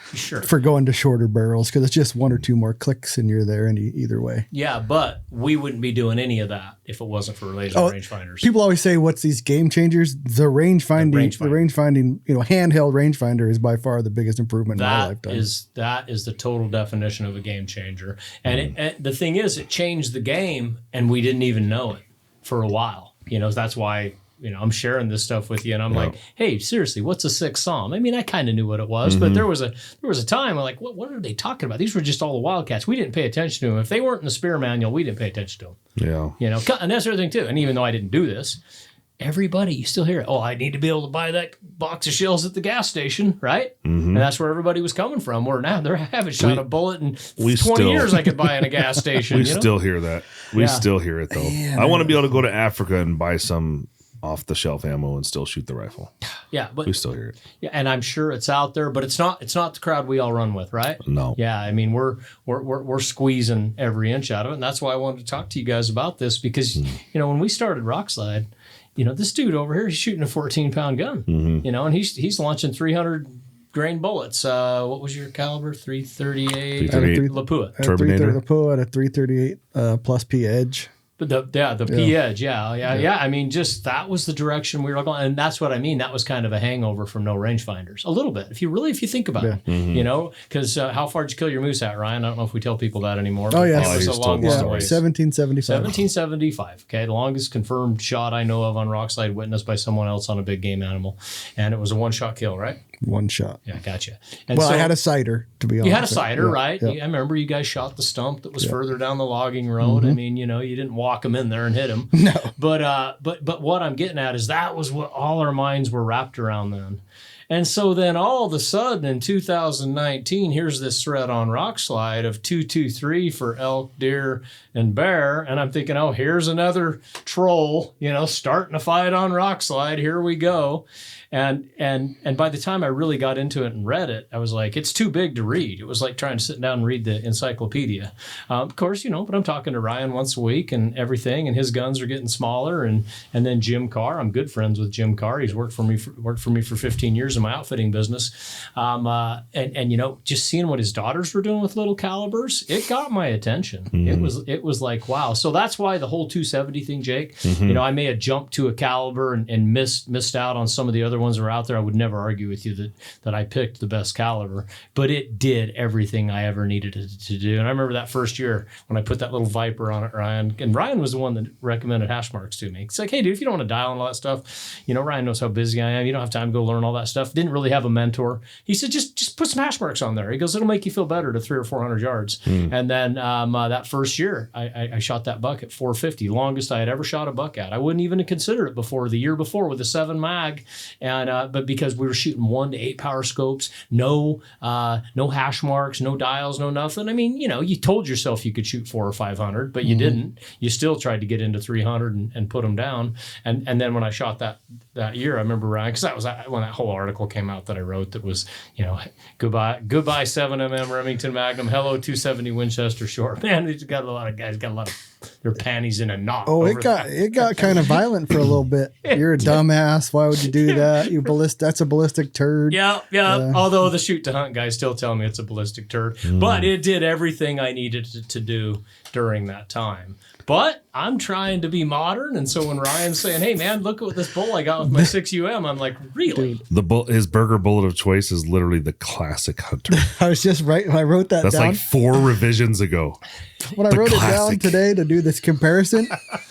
For going to shorter barrels, because it's just one or two more clicks and you're there either way. Yeah, but we wouldn't be doing any of that if it wasn't for laser rangefinders. People always say, "What's these game changers?" The rangefinding, handheld rangefinder is by far the biggest improvement in my lifetime. That is the total definition of a game changer. And the thing is, it changed the game, and we didn't even know it for a while. You know, that's why. You know, I'm sharing this stuff with you, and I'm like, "Hey, seriously, what's a sixth psalm?" I mean, I kind of knew what it was, but there was a time I'm like, "What are they talking about?" These were just all the wildcats. We didn't pay attention to them. If they weren't in the spear manual, we didn't pay attention to them. Yeah, you know, and that's the other thing too. And even though I didn't do this, everybody, you still hear it. Oh, I need to be able to buy that box of shells at the gas station, right? And that's where everybody was coming from. Where now they haven't shot a bullet in 20 years I could buy in a gas station. We still hear that. We still hear it though. I want to be able to go to Africa and buy some off-the-shelf ammo and still shoot the rifle. Yeah, but we still hear it. Yeah, and I'm sure it's out there, but it's not the crowd we all run with, right? No. Yeah, I mean we're squeezing every inch out of it, and that's why I wanted to talk to you guys about this because you know when we started Rokslide, you know this dude over here he's shooting a 14-pound gun, you know, and he's launching 300 grain bullets. What was your caliber? 338 Lapua. Terminator. Lapua at a 338 plus P Edge. But the P Edge, yeah. I mean, just that was the direction we were going, and that's what I mean. That was kind of a hangover from no rangefinders, a little bit. If you think about it, you know, because how far did you kill your moose at, Ryan? I don't know if we tell people that anymore. Oh yeah, it was a long way. 1775. 1775. Okay, the longest confirmed shot I know of on Rokslide, witnessed by someone else on a big game animal, and it was a one-shot kill, right? One shot. Yeah, gotcha. And I had a sighter, to be honest. You had a sighter, right? Yeah. I remember you guys shot the stump that was further down the logging road. I mean, you know, you didn't walk them in there and hit them. No. But what I'm getting at is that was what all our minds were wrapped around then. And so then all of a sudden in 2019, here's this thread on Rokslide of 223 for elk, deer, and bear. And I'm thinking, oh, here's another troll, you know, starting a fight on Rokslide. Here we go. And by the time I really got into it and read it, I was like, it's too big to read. It was like trying to sit down and read the encyclopedia. Of course, you know, but I'm talking to Ryan once a week and everything, and his guns are getting smaller. And then Jim Carr, I'm good friends with Jim Carr. He's worked for me for 15 years in my outfitting business. And you know, just seeing what his daughters were doing with little calibers, it got my attention. It was like, wow. So that's why the whole 270 thing, Jake, you know, I may have jumped to a caliber and missed out on some of the other ones that are out there. I would never argue with you that I picked the best caliber, but it did everything I ever needed it to do. And I remember that first year when I put that little Viper on it, Ryan, and Ryan was the one that recommended hash marks to me. It's like, hey, dude, if you don't want to dial and all that stuff, you know, Ryan knows how busy I am. You don't have time to go learn all that stuff. Didn't really have a mentor. He said, just put some hash marks on there. He goes, it'll make you feel better to 300 or 400 yards. And then that first year, I shot that buck at 450, longest I had ever shot a buck at. I wouldn't even have considered it before, the year before, with a 7 mag. And but because we were shooting 1 to 8 power scopes, no hash marks, no dials, no nothing. I mean, you know, you told yourself you could shoot 400 or 500, but you didn't. You still tried to get into 300 and put them down. And then when I shot that year, I remember Ryan, because that was when that whole article came out that I wrote that was, you know, goodbye 7mm Remington Magnum, hello 270 Winchester Short. Man, he's got a lot of guys, got a lot of their panties in a knot. Oh, over it got kind of violent for a little bit. You're a dumbass. Why would you do that? That's a ballistic turd. Yeah. Although the shoot to hunt guys still tell me it's a ballistic turd, but it did everything I needed to do during that time. But I'm trying to be modern, and so when Ryan's saying, "Hey man, look at this bull I got with my 6UM," I'm like, "Really?" His burger bullet of choice is literally the classic Hunter. I was just right when I wrote that That's down. like 4 revisions ago. When I wrote it down today to do this comparison,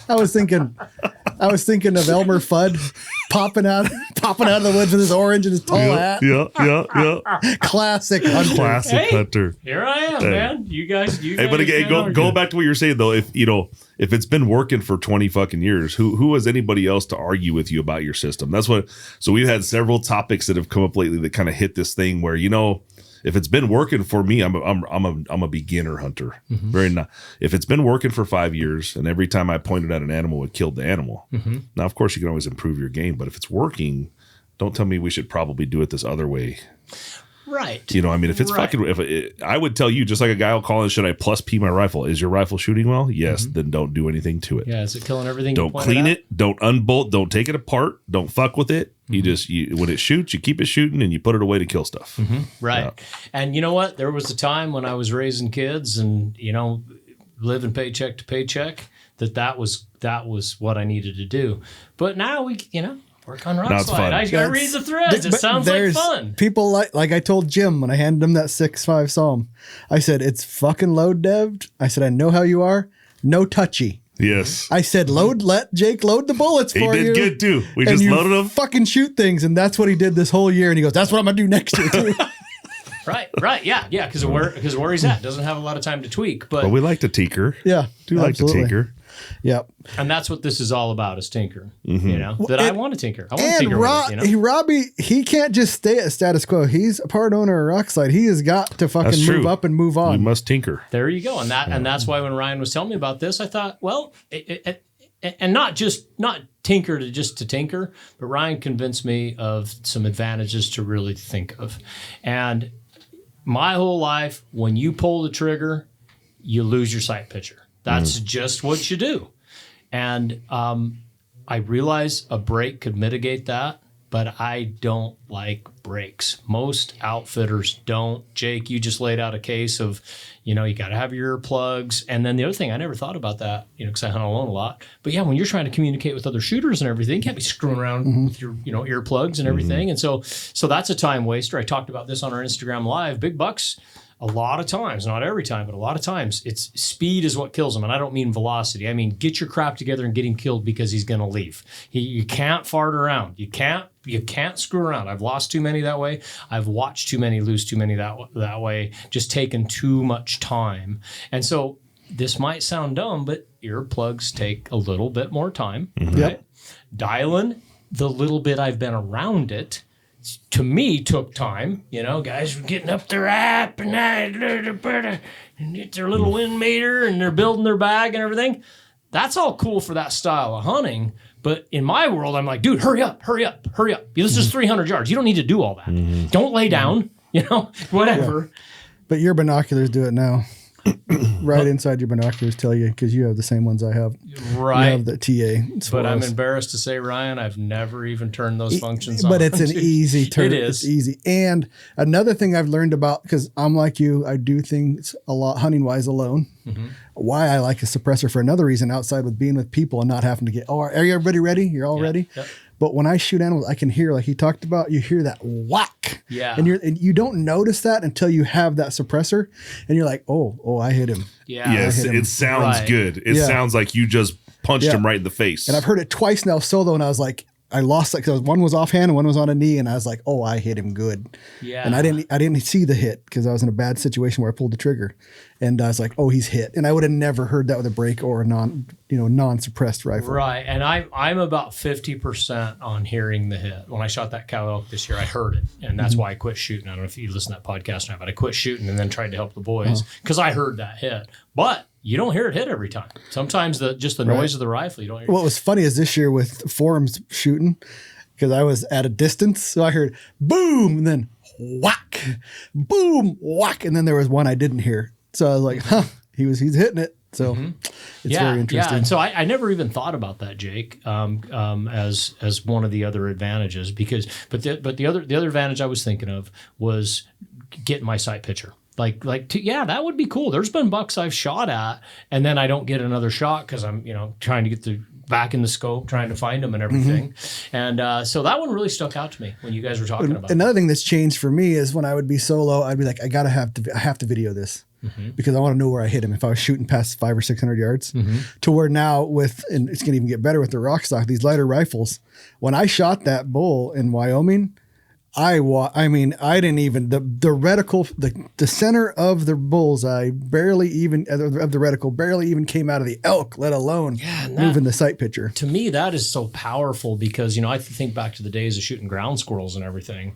I was thinking of Elmer Fudd popping out of the woods with his orange and his tall hat. Yeah. Classic Hunter. Classic Hunter. Here I am, man. You guys. Hey, but again, go back to what you're saying though. If it's been working for 20 fucking years, who is anybody else to argue with you about your system? That's what. So we've had several topics that have come up lately that kind of hit this thing where if it's been working for me, I'm a beginner hunter. If it's been working for 5 years and every time I pointed at an animal, it killed the animal. Now, of course, you can always improve your game, but if it's working, don't tell me we should probably do it this other way. Right. If it's fucking, I would tell you, just like a guy will call in, should I plus P my rifle? Is your rifle shooting well? Yes. Then don't do anything to it. Yeah. Is it killing everything? Don't clean it. Don't unbolt. Don't take it apart. Don't fuck with it. When it shoots, you keep it shooting and you put it away to kill stuff. Right. Yeah. And you know what? There was a time when I was raising kids and, living paycheck to paycheck that was what I needed to do. But now we, work on Rokslide. I read the threads. It sounds like fun. People like I told Jim when I handed him that 6.5 Psalm, I said, it's fucking load dev'd. I said, I know how you are. No touchy. Yes. I said, let Jake load the bullets for you. He did good too. We and just you loaded them. Fucking shoot things. And that's what he did this whole year. And he goes, that's what I'm going to do next year too. Right. Yeah. Because where he's at doesn't have a lot of time to tweak. But we like to tinker. Yeah. Like to tinker. Yep. And that's what this is all about, is tinker. I want to tinker. I want to tinker with it, Robby, he can't just stay at status quo. He's a part owner of Rokslide. He has got to fucking move up and move on. You must tinker. There you go. And that's why when Ryan was telling me about this, I thought, well, and not tinker to tinker, but Ryan convinced me of some advantages to really think of. And my whole life, when you pull the trigger, you lose your sight picture. That's just what you do. And I realize a brake could mitigate that, but I don't like brakes. Most outfitters don't. Jake, you just laid out a case of, you got to have your earplugs. And then the other thing, I never thought about that, because I hunt alone a lot. But yeah, when you're trying to communicate with other shooters and everything, you can't be screwing around with your, earplugs and everything. And so that's a time waster. I talked about this on our Instagram Live. Big bucks, a lot of times, not every time, but a lot of times, it's speed is what kills him. And I don't mean velocity. I mean, get your crap together and get him killed because he's going to leave. You can't fart around. You can't screw around. I've lost too many that way. I've watched too many lose too many that way, just taking too much time. And so this might sound dumb, but earplugs take a little bit more time. Right? Dialing the little bit I've been around it, to me, took time. Guys were getting up their app and get their little wind meter and they're building their bag and everything. That's all cool for that style of hunting. But in my world, I'm like, dude, hurry up. This is 300 yards. You don't need to do all that. Don't lay down, whatever. Yeah. But your binoculars do it now. Right inside your binoculars tell you, because you have the same ones I have. Right. You have the TA. But I'm embarrassed to say, Ryan, I've never even turned those functions on. But it's an easy turn. It is. It's easy. And another thing I've learned about, because I'm like you, I do things a lot hunting-wise alone. Why I like a suppressor for another reason outside with being with people and not having to get, are everybody ready? You're all ready? Yep. But when I shoot animals, I can hear, like he talked about, you hear that whack. Yeah. And you don't notice that until you have that suppressor and you're like, oh, I hit him. Yeah. Yes, it sounds good. It sounds like you just punched him right in the face. And I've heard it twice now solo, and I was like, I lost it because one was offhand and one was on a knee, and I was like, oh, I hit him good. Yeah. And I didn't see the hit because I was in a bad situation where I pulled the trigger, and I was like, oh, he's hit. And I would have never heard that with a brake or a non-suppressed rifle. Right. And I'm about 50% on hearing the hit. When I shot that cow elk this year, I heard it, and that's why I quit shooting. I don't know if you listen to that podcast or not, but I quit shooting and then tried to help the boys because I heard that hit. But you don't hear it hit every time. Sometimes just the noise of the rifle, you don't hear. What was funny is this year with forums shooting, because I was at a distance, so I heard boom and then whack, boom, whack, and then there was one I didn't hear. So I was like, he's hitting it. So it's yeah, very interesting. Yeah, and so I never even thought about that, Jake, as one of the other advantages. But the other advantage I was thinking of was getting my sight picture. That would be cool. There's been bucks I've shot at, and then I don't get another shot because I'm trying to get back in the scope, trying to find them and everything. And so that one really stuck out to me when you guys were talking about. Another thing that's changed for me is when I would be solo, I'd be like, I have to video this. Because I want to know where I hit him if I was shooting past 500 or 600 yards. To where now and it's going to even get better with the Rokslide, these lighter rifles. When I shot that bull in Wyoming, I didn't even the reticle, the center of the bullseye of the reticle barely even came out of the elk, let alone moving the sight picture. To me, that is so powerful because I think back to the days of shooting ground squirrels and everything.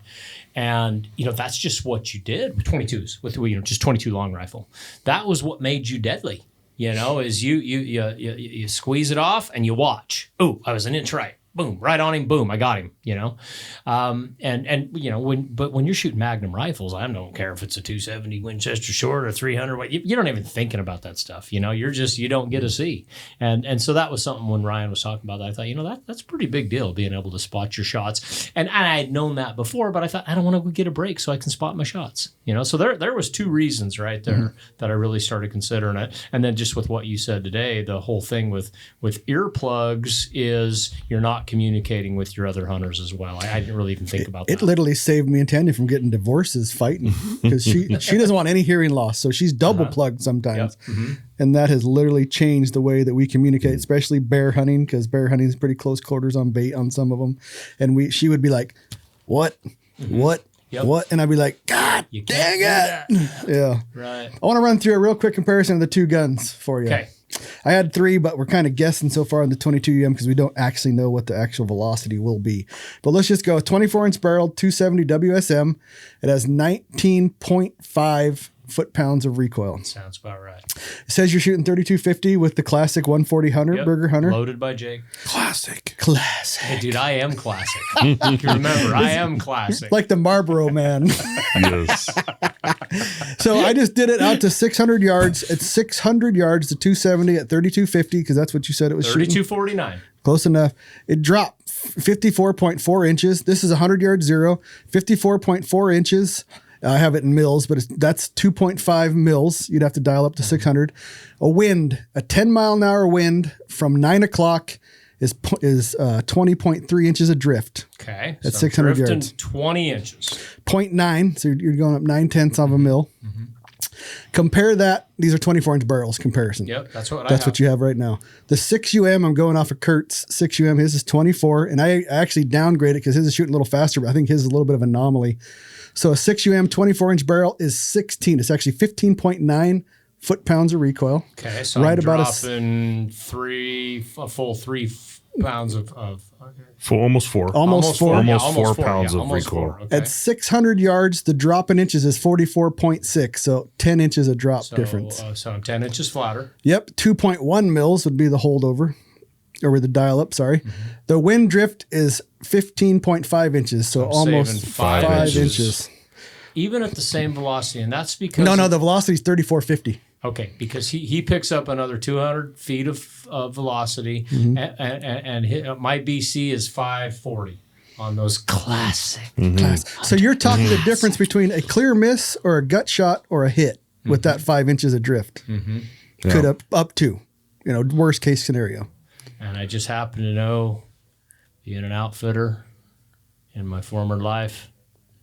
And, that's just what you did with 22s, with, just 22 long rifle. That was what made you deadly, is you squeeze it off and you watch. Oh, I was an inch right. Boom, right on him. Boom, I got him. When you're shooting Magnum rifles, I don't care if it's a 270 Winchester short or 300. You don't even thinking about that stuff. You don't get to see. And so that was something when Ryan was talking about that. I thought, that's a pretty big deal, being able to spot your shots. And I had known that before, but I thought I don't want to get a break so I can spot my shots. So there was two reasons right there that I really started considering it. And then just with what you said today, the whole thing with earplugs is you're not communicating with your other hunters as well. I didn't really even think about that. It literally saved me and Tanya from getting divorces fighting because she doesn't want any hearing loss. So she's double plugged sometimes. Yep. And that has literally changed the way that we communicate, especially bear hunting, because bear hunting is pretty close quarters on bait on some of them. And she would be like, what? What? Yep. What? And I'd be like, God dang it. Yeah. Right. I want to run through a real quick comparison of the two guns for you. Okay. I had 3, but we're kind of guessing so far on the 22 UM because we don't actually know what the actual velocity will be. But let's just go 24-inch barrel, 270 WSM. It has 19.5 foot-pounds of recoil. Sounds about right. It says you're shooting 3250 with the classic 140 Hunter, Burger Hunter. Loaded by Jake. Classic. Hey, dude, I am classic. You remember, I am classic. Like the Marlboro man. Yes. So I just did it out to 600 yards. At 600 yards, the 270 at 3250, because that's what you said it was 3249. Close enough. It dropped 54.4 inches. This is 100 yard zero. 54.4 inches. I have it in mils, but that's 2.5 mils. You'd have to dial up to 600. A wind, a 10-mile-an-hour wind from 9 o'clock is 20.3 inches of drift. Okay. At 600 yards. 20 inches. 0.9, so you're going up 9/10 of a mil. Compare that. These are 24-inch barrels comparison. Yep, that's what you have right now. The 6UM, I'm going off of Kurt's 6UM. His is 24, and I actually downgraded because his is shooting a little faster, but I think his is a little bit of an anomaly. So a 6UM 24-inch barrel is 16. It's actually 15.9 foot-pounds of recoil. Okay, so right, I'm dropping a full 3 pounds of almost 4 pounds of recoil. Okay. At 600 yards, the drop in inches is 44.6, so 10 inches of drop difference. So I'm 10 inches flatter. Yep, 2.1 mils would be the holdover, or the dial up, sorry. The wind drift is 15.5 inches, so almost 5 inches. Even at the same velocity, and that's because... No, the velocity is 3450. Okay, because he picks up another 200 feet of velocity, and my BC is 540 on those classic. So you're talking the difference between a clear miss or a gut shot or a hit with that 5 inches of drift. Could up to, worst case scenario. And I just happen to know, being an outfitter in my former life,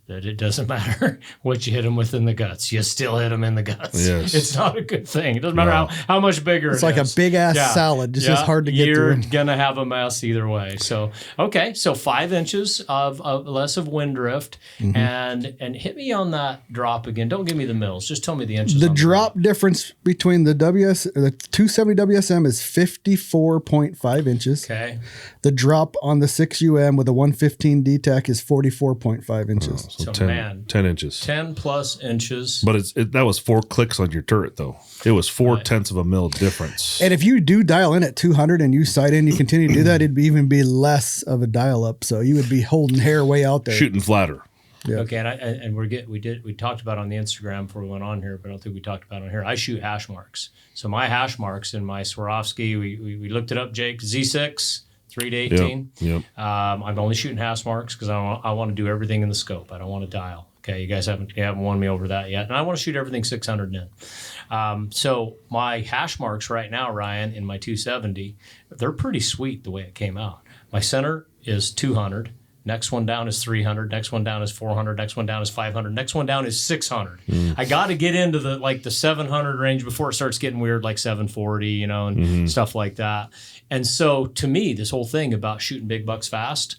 that it doesn't matter what you hit them with in the guts. You still hit them in the guts. Yes. It's not a good thing. It doesn't matter how much bigger it's like a big-ass salad. It's just hard to get through. You're going to have a mess either way. So, okay. So 5 inches of less of wind drift. And hit me on that drop again. Don't give me the mils. Just tell me the inches. The drop difference between the 270 WSM is 54.5 inches. Okay. The drop on the 6UM with a 115 DTAC is 44.5 inches. So 10 inches. 10 plus inches. But that was 4 clicks on your turret, though. It was 4/10 of a mil difference. And if you do dial in at 200 and you sight in, you continue to do that, it'd even be less of a dial up. So you would be holding hair way out there. Shooting flatter. Yeah. Okay, and we talked about it on the Instagram before we went on here, but I don't think we talked about it on here. I shoot hash marks. So my hash marks in my Swarovski, we looked it up, Jake, Z6, 3 to 18. Yep. I'm only shooting hash marks because I want to do everything in the scope. I don't want to dial. Okay, you guys haven't won me over that yet, and I want to shoot everything 600 in. So my hash marks right now, Ryan, in my 270, they're pretty sweet the way it came out. My center is 200. Next one down is 300. Next one down is 400. Next one down is 500. Next one down is 600. I got to get into the 700 range before it starts getting weird, like 740, and stuff like that. And so to me, this whole thing about shooting big bucks fast,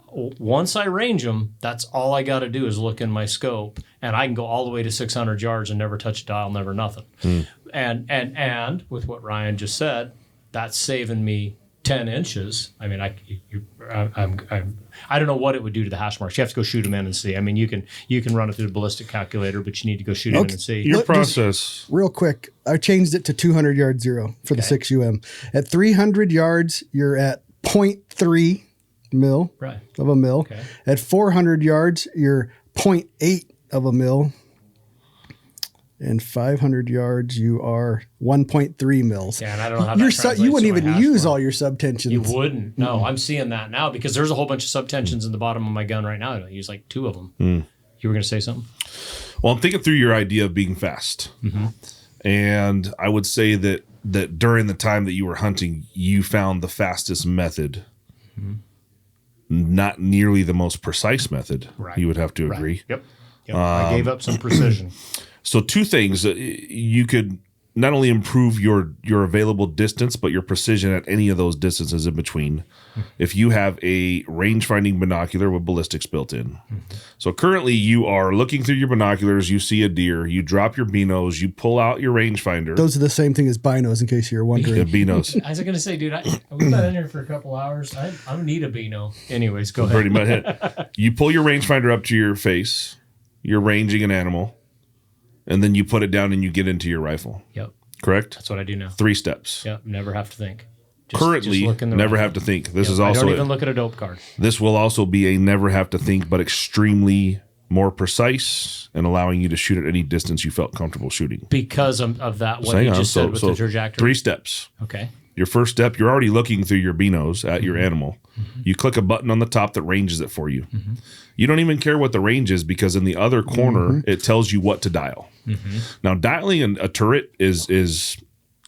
once I range them, that's all I got to do is look in my scope, and I can go all the way to 600 yards and never touch a dial, never nothing. And with what Ryan just said, that's saving me 10 inches. I mean, I don't know what it would do to the hash marks. You have to go shoot them in and see. I mean, you can run it through the ballistic calculator, but you need to go shoot them in and see. Your process. Real quick, I changed it to 200 yard zero for the 6 UM. At 300 yards, you're at 0.3 mil of a mil. Okay. At 400 yards, you're 0.8 of a mil. And 500 yards, you are 1.3 mils. Yeah, and I don't know how that translates you wouldn't to even my hash use mark. all your subtensions. You wouldn't. No, I'm seeing that now because there's a whole bunch of subtensions in the bottom of my gun right now. I don't use like 2 of them. You were going to say something? Well, I'm thinking through your idea of being fast. And I would say that during the time that you were hunting, you found the fastest method. Not nearly the most precise method. Right. You would have to agree. Yep. I gave up some precision. So 2 things. You could not only improve your available distance, but your precision at any of those distances in between if you have a range-finding binocular with ballistics built in. So currently you are looking through your binoculars, you see a deer, you drop your binos, you pull out your rangefinder. Those are the same thing as binos, in case you're wondering. Yeah, binos. I was going to say, dude, we've been in here for a couple hours. I need a Beano. Anyways, go ahead. Pretty much it. You pull your rangefinder up to your face, you're ranging an animal, and then you put it down and you get into your rifle. Yep. Correct? That's what I do now. 3 steps. Yep. Never have to think. Currently, look in the never rifle. have to think. This is I also don't even look at a dope card. This will also be a never have to think, but extremely more precise and allowing you to shoot at any distance you felt comfortable shooting. Because of that, what Hang you on. just said with the trajectory. 3 steps. Okay. Your first step, you're already looking through your binos at your animal. You click a button on the top that ranges it for you. You don't even care what the range is because in the other corner, it tells you what to dial. Now, dialing a turret is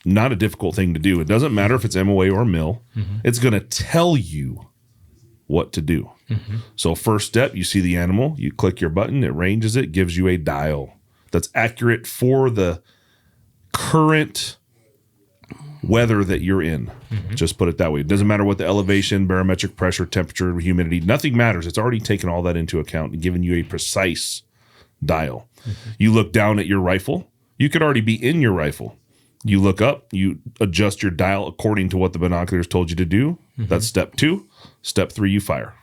not a difficult thing to do. It doesn't matter if it's MOA or mil. It's going to tell you what to do. So first step, you see the animal, you click your button, it ranges it, gives you a dial that's accurate for the current weather that you're in. Just put it that way. It doesn't matter what the elevation, barometric pressure, temperature, humidity, nothing matters. It's already taken all that into account and given you a precise dial. You look down at your rifle. You could already be in your rifle. You look up, you adjust your dial according to what the binoculars told you to do. That's step 2. Step 3, you fire.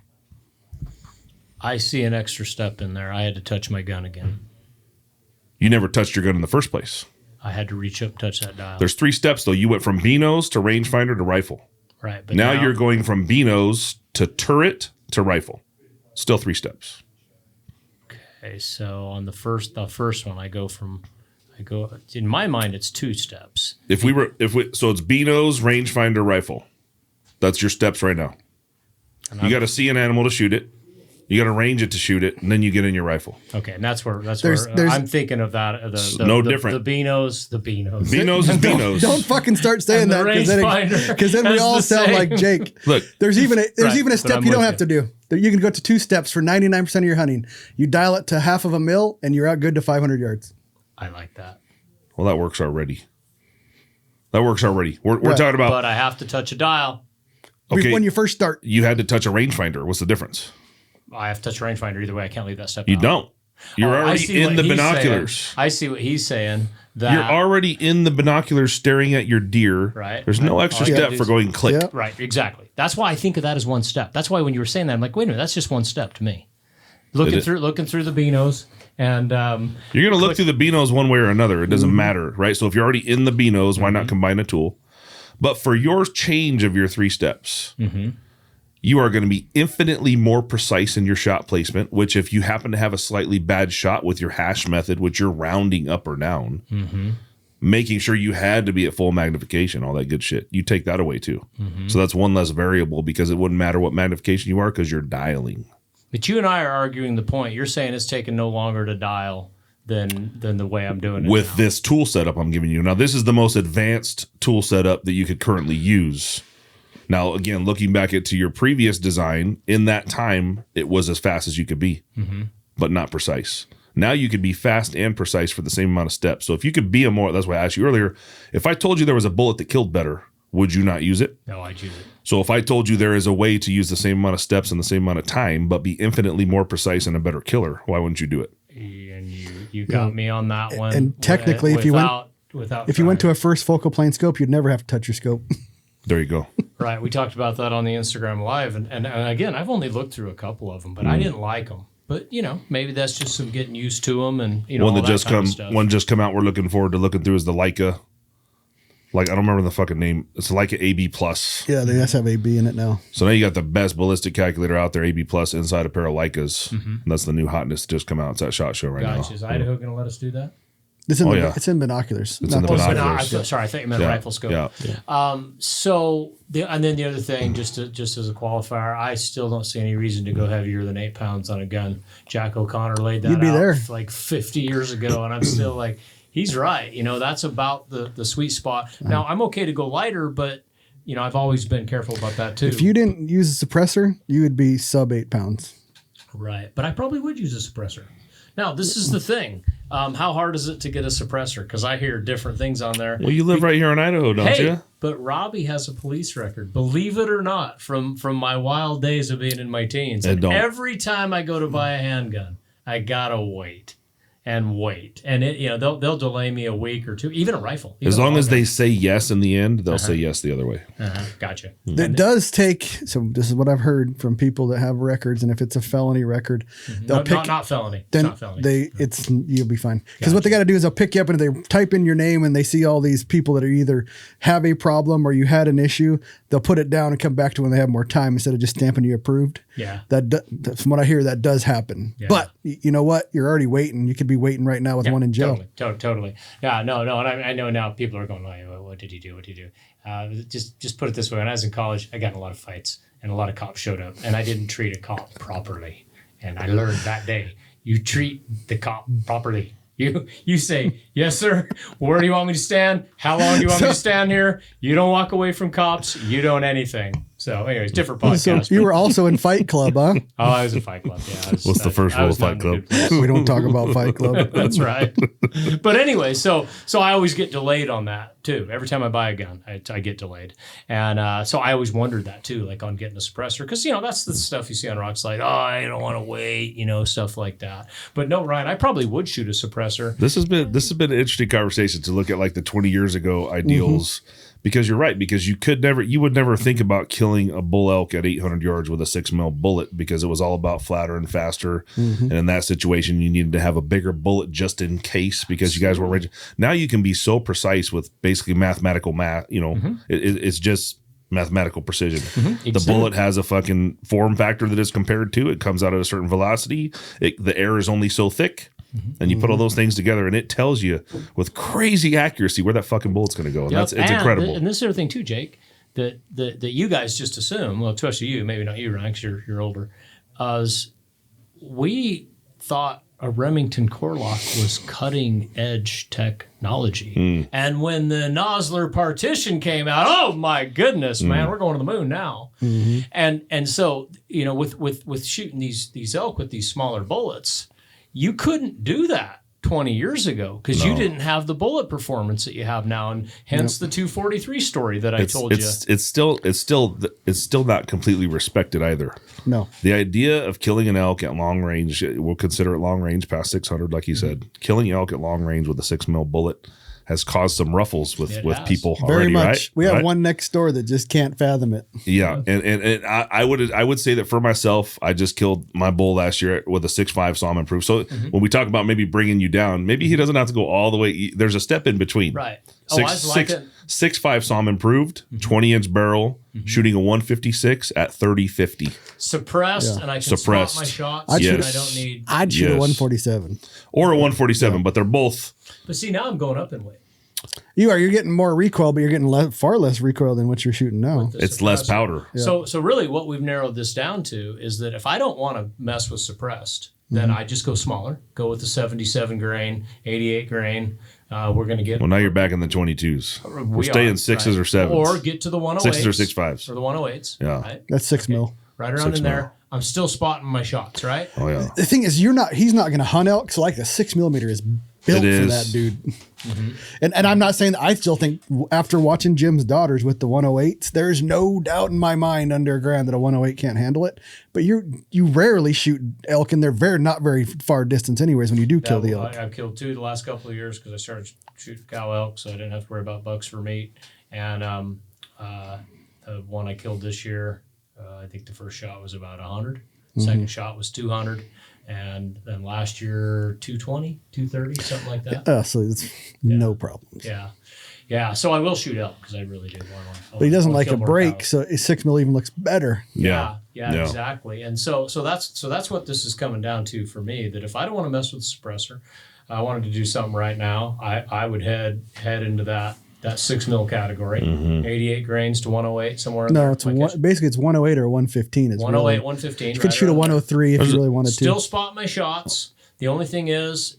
I see an extra step in there. I had to touch my gun again. You never touched your gun in the first place. I had to reach up and touch that dial. There's 3 steps, though. You went from binos to rangefinder to rifle. Right. But Now you're going from binos to turret to rifle. Still 3 steps. Okay, so on the first one, I go in my mind it's 2 steps. So it's binos, rangefinder, rifle. That's your steps right now. You got to see an animal to shoot it. You got to range it to shoot it, and then you get in your rifle. Okay, and that's where There's- I'm thinking of that. Different. The Beanos. Binos is binos. Don't fucking start saying And the that because then we rangefinder all has sound the like same. Jake. Look, There's even a Right, but step I'm you don't with have to do. You can go to 2 steps for 99% of your hunting. You dial it to half of a mil, and you're out good to 500 yards. I like that. well, that works already. We're Right. talking about. But I have to touch a dial. Okay, When you first start. you had to touch a rangefinder. What's the difference? I have to touch a rangefinder either way. I can't leave that step You out. don't. You're Oh, I already see in what the he's binoculars. saying. I see what he's saying. That You're already in the binoculars staring at your deer. Right. There's no extra All you step gotta do for is- going click. Yeah. Right, exactly. That's why I think of that as one step. That's why when you were saying that, I'm like, wait a minute, that's just one step to me. Looking through the binos, and You're going to look through the binos one way or another. It doesn't matter, right? So if you're already in the binos, why not combine a tool? But for your change of your 3 steps, you are going to be infinitely more precise in your shot placement, which if you happen to have a slightly bad shot with your hash method, which you're rounding up or down, making sure you had to be at full magnification, all that good shit, you take that away too. So that's one less variable because it wouldn't matter what magnification you are because you're dialing. But you and I are arguing the point. You're saying it's taken no longer to dial than the way I'm doing it with now. this tool setup I'm giving you. Now, this is the most advanced tool setup that you could currently use. Now, again, looking back to your previous design, in that time, it was as fast as you could be, but not precise. Now you could be fast and precise for the same amount of steps. So if you could be that's why I asked you earlier, if I told you there was a bullet that killed better, would you not use it? No, I'd use it. So if I told you there is a way to use the same amount of steps in the same amount of time, but be infinitely more precise and a better killer, why wouldn't you do it? And you got me on that one. And technically, if you went to a first focal plane scope, you'd never have to touch your scope. There you go. Right. We talked about that on the Instagram Live. And again, I've only looked through a couple of them, but I didn't like them. But, maybe that's just some getting used to them and, one that just come out we're looking forward to looking through is the Leica. Like, I don't remember the fucking name. It's Leica AB Plus. Yeah, they just have AB in it now. So now you got the best ballistic calculator out there, AB Plus, inside a pair of Leicas. And that's the new hotness to just come out. It's at SHOT Show right now. Is Idaho going to let us do that? It's in binoculars. It's in the binoculars. Sorry, I thought you meant rifle scope. Yeah. And then the other thing, just as a qualifier, I still don't see any reason to go heavier than 8 pounds on a gun. Jack O'Connor laid that out there like 50 years ago, and I'm still like, he's right. That's about the sweet spot. Now, I'm okay to go lighter, but I've always been careful about that too. If you didn't use a suppressor, you would be sub 8 pounds. Right, but I probably would use a suppressor. Now, this is the thing. How hard is it to get a suppressor? Because I hear different things on there. Well, you live right here in Idaho, don't you? But Robby has a police record, believe it or not, from my wild days of being in my teens. And every time I go to buy a handgun, I gotta wait. And they'll delay me a week or two, even a rifle. As long as they say yes in the end, they'll say yes the other way. Gotcha. It does take, so this is what I've heard from people that have records, and if it's a felony record, they'll pick. Not felony. Then it's not felony. You'll be fine. Because what they got to do is they'll pick you up and they type in your name and they see all these people that are either have a problem or you had an issue. They'll put it down and come back to when they have more time instead of just stamping you approved. Yeah. That's from what I hear, that does happen. Yeah. But you know what? You're already waiting. You could be waiting right now with one in jail. Totally. Yeah, no. And I know now people are going, what did you do? What did you do? Just put it this way. When I was in college, I got in a lot of fights and a lot of cops showed up and I didn't treat a cop properly. And I learned that day, you treat the cop properly. You say, yes, sir. Where do you want me to stand? How long do you want me to stand here? You don't walk away from cops. You don't anything. So anyways, different podcast. So you were also in Fight Club, huh? Oh, I was in Fight Club, yeah. What's the first rule of Fight Club? We don't talk about Fight Club. That's right. But anyway, so I always get delayed on that too. Every time I buy a gun, I get delayed. And so I always wondered that too, like on getting a suppressor. Because, that's the stuff you see on Rokslide. Oh, I don't want to wait, stuff like that. But no, Ryan, I probably would shoot a suppressor. This has been an interesting conversation to look at like the 20 years ago ideals. Because you're right, because you would never think about killing a bull elk at 800 yards with a 6mm bullet because it was all about flatter and faster. And in that situation, you needed to have a bigger bullet just in case because you guys were ready. Now you can be so precise with basically mathematical math. It's just mathematical precision. The bullet has a fucking form factor that it's compared to. It comes out at a certain velocity. The air is only so thick. And you put all those things together, and it tells you with crazy accuracy where that fucking bullet's going to go. And it's incredible. And this other thing too, Jake, that you guys just assume, well, especially you, maybe not you, Ryan, because you're older, is we thought a Remington core lock was cutting edge technology. And when the Nosler partition came out, oh my goodness, man, we're going to the moon now. And so, with shooting these elk with these smaller bullets, you couldn't do that 20 years ago because you didn't have the bullet performance that you have now, and hence the 243 story that I told you. It's still not completely respected either. No, the idea of killing an elk at long range, we'll consider it long range past 600, like you said. Killing elk at long range with a 6mm bullet has caused some ruffles with people already. Very much. Right? We have one next door that just can't fathom it. Yeah, and I would say that for myself, I just killed my bull last year with a 6.5 Sawman proof. So when we talk about maybe bringing you down, maybe he doesn't have to go all the way. There's a step in between. Right. 6.5 SOM improved, 20-inch barrel, shooting a 156 at 30-50. Suppressed, and I can Suppressed. spot my shots. I'd and shoot- I don't need. I'd shoot a Yes. 147. Or a 147, but they're both. But see, now I'm going up in weight. You're getting more recoil, but you're getting far less recoil than what you're shooting now. The It's less suppressor. powder. So really what we've narrowed this down to is that if I don't want to mess with suppressed, then I just go smaller, go with the 77 grain, 88 grain. We're going to get... Well, now you're back in the 22s. We're we staying are, 6s right. or 7s. Or get to the 108s. 6s or 6.5s. Or the 108s. Yeah. Right? That's 6 mil. Right around 6 in mil. there. I'm still spotting my shots, right? Oh, yeah. The thing is, he's not going to hunt elk. So like a 6mm is built It for is. that dude. And I'm not saying that. I still think after watching Jim's daughters with the 108s, there's no doubt in my mind underground that a 108 can't handle it. But you rarely shoot elk, and they're not very far distance anyways when you do kill the elk. I've killed 2 the last couple of years because I started shooting cow elk, so I didn't have to worry about bucks for meat. And the one I killed this year, I think the first shot was about 100. Second shot was 200. And then last year, 220, 230, something like that. So it's no problems. Yeah. Yeah. So I will shoot elk because I really do want to. But he doesn't like a break, so a 6mm even looks better. Yeah, Yeah. exactly. And so that's what this is coming down to for me. That if I don't want to mess with the suppressor, I wanted to do something right now. I would head into that 6 mil category, 88 grains to 108 somewhere. In No, there. it's basically it's 108 or 115. Is 108, really, 115. you could shoot a 103 if you really wanted Still to. spot my shots. The only thing is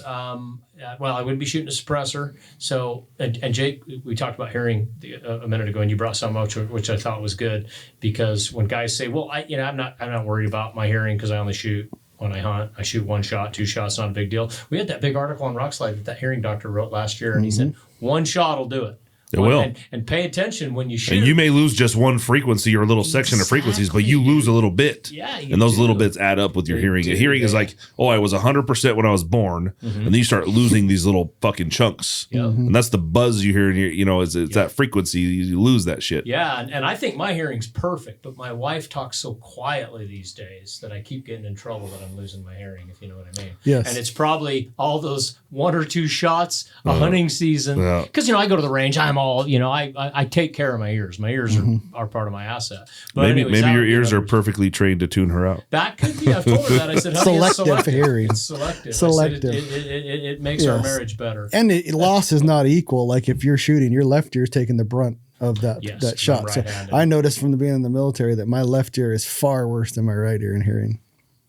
I would be shooting a suppressor. So, and Jake, we talked about hearing a minute ago, and you brought some up, which I thought was good, because when guys say, "Well, I'm not worried about my hearing because I only shoot when I hunt. I shoot 1 shot, 2 shots, not a big deal." We had that big article on Rokslide that hearing doctor wrote last year, and he said 1 shot will do it. It will. And pay attention when you shoot. And you may lose just one frequency or a little section of frequencies, but you lose a little bit. Yeah, you and those do. little bits add up with your hearing. do, Hearing is yeah. like, oh, I was 100% when I was born, and then you start losing these little fucking chunks. Yeah. And that's the buzz you hear in your, it's that frequency. You lose that shit. Yeah, and I think my hearing's perfect, but my wife talks so quietly these days that I keep getting in trouble that I'm losing my hearing, if you know what I mean. Yes. And it's probably all those 1 or 2 shots a hunting season. Yeah. Because, I go to the range, I'm all, I take care of my ears. My ears are part of my asset. But Maybe anyways, your ears are perfectly trained to tune her out. That could be. I've told her that. I said, honey, it's Selective hearing. It's selective. I said, Selective. it makes our Yes. marriage better. And loss is not equal. Like if you're shooting, your left ear's taking the brunt of that Yes, that shot. I'm So right-handed. I noticed from being in the military that my left ear is far worse than my right ear in hearing.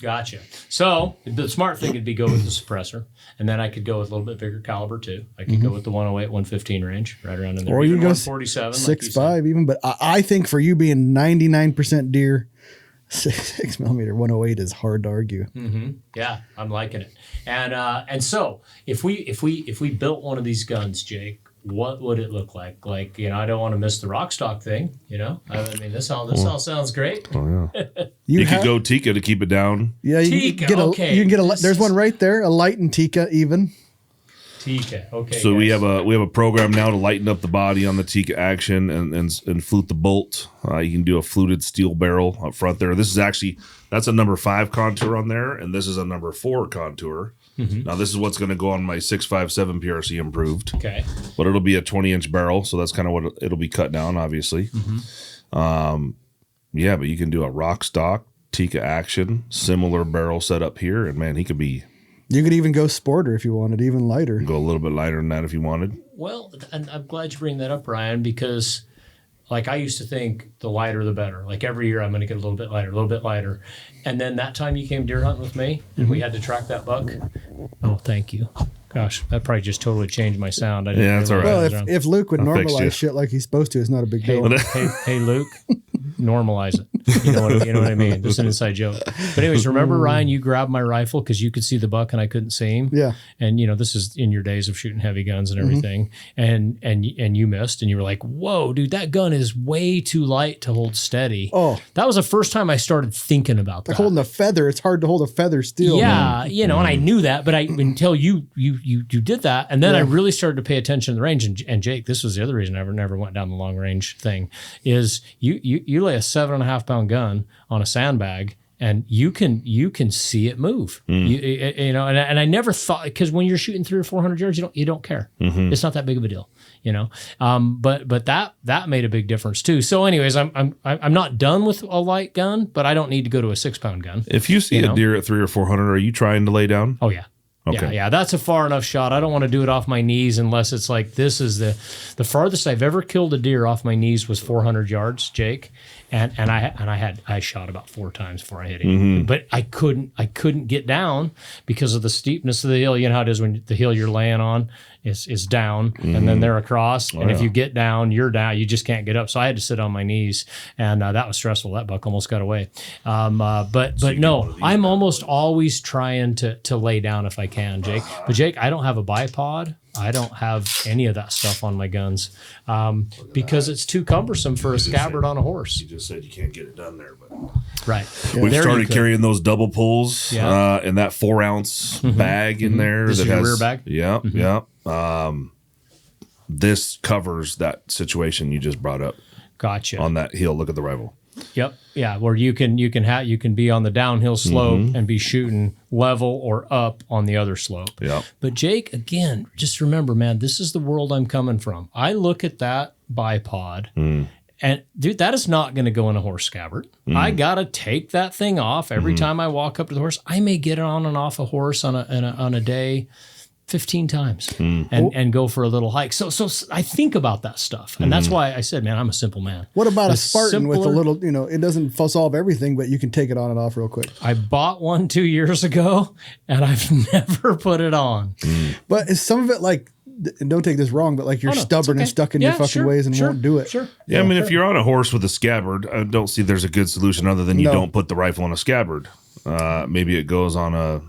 Gotcha. So the smart thing would be go with the suppressor, and then I could go with a little bit bigger caliber too. I could go with the 108, 115 range, right around in there. Or you Even go 147, like you said. 6.5 even. But I think for you being 99% deer, 6mm 108 is hard to argue. Yeah, I'm liking it. And so if we built one of these guns, Jake, what would it look like? Like, I don't want to miss the rock stock thing. I mean, this all sounds great. Oh, yeah. You could go Tikka to keep it down. Yeah, you Tikka, can get a. okay. You can get a. This There's is- one right there, a light and Tikka even. Tikka, okay. So we guys. have a program now to lighten up the body on the Tikka action and flute the bolt. You can do a fluted steel barrel up front there. This is actually that's a number 5 contour on there, and this is a number 4 contour. Now this is what's going to go on my 6.57 PRC improved. Okay. But it'll be a 20-inch barrel, so that's kind of what it'll be cut down, obviously. Yeah, but you can do a rock stock Tikka action, similar barrel setup here, and man, he could be You could even go sporter if you wanted, even lighter. go a little bit lighter than that if you wanted. Well, and I'm glad you bring that up, Ryan, because like I used to think the lighter the better. Like every year I'm going to get a little bit lighter. And then that time you came deer hunting with me and we had to track that buck. Oh, thank you. Gosh, that probably just totally changed my sound. I didn't Yeah, that's all realize right. that was Well, if Luke would I'll fix you. normalize shit like he's supposed to, it's not a big deal. hey, Luke, normalize it. You know what I mean? Just an inside joke. But anyways, remember, Ryan, you grabbed my rifle because you could see the buck and I couldn't see him. Yeah. And this is in your days of shooting heavy guns and everything. And you missed, and you were like, "Whoa, dude, that gun is way too light to hold steady." Oh. That was the first time I started thinking about that. Like holding a feather, it's hard to hold a feather still. Yeah, and I knew that, but until you did that, and then I really started to pay attention to the range. And Jake, this was the other reason I never went down the long range thing. Is you lay a 7.5 pound gun on a sandbag, and you can see it move. And I never thought, because when you're shooting 300 or 400 yards, you don't care. It's not that big of a deal. But that made a big difference too. So anyways, I'm not done with a light gun, but I don't need to go to a 6-pound gun. If you see a deer at 300 or 400, are you trying to lay down? Oh yeah. Okay. Yeah, that's a far enough shot. I don't want to do it off my knees unless it's like this is the farthest I've ever killed a deer off my knees was 400 yards, Jake, and I shot about 4 times before I hit him, but I couldn't get down because of the steepness of the hill. You know how it is when the hill you're laying on is down, and then they're across, and if you get down, you're down. You just can't get up. So I had to sit on my knees, and that was stressful. That buck almost got away. But no, I'm almost always trying to lay down if I can, Jake. But Jake, I don't have a bipod. I don't have any of that stuff on my guns because it's too cumbersome for a scabbard on a horse. You just said you can't get it done there, but Right. we've started carrying those double pulls in that 4-ounce bag in there. This that is your has rear bag? Yeah. This covers that situation you just brought up Gotcha. on that hill. Look at the rifle. Yep. Yeah. Where you can be on the downhill slope and be shooting level or up on the other slope. Yeah. But Jake, again, just remember, man, this is the world I'm coming from. I look at that bipod and dude, that is not going to go in a horse scabbard. I got to take that thing off every time I walk up to the horse. I may get it on and off a horse on a day 15 times and go for a little hike. So I think about that stuff. And that's why I said, man, I'm a simple man. What about The a Spartan with a simpler- little, it doesn't solve everything, but you can take it on and off real quick. I bought one 2 years ago and I've never put it on. But is some of it like, and don't take this wrong, but like you're Oh, no, it's stubborn and okay. stuck in your Yeah, fucking sure, ways and sure, won't do it. Sure. Yeah, I mean, if you're on a horse with a scabbard, I don't see there's a good solution other than you No. don't put the rifle on a scabbard. Maybe it goes on a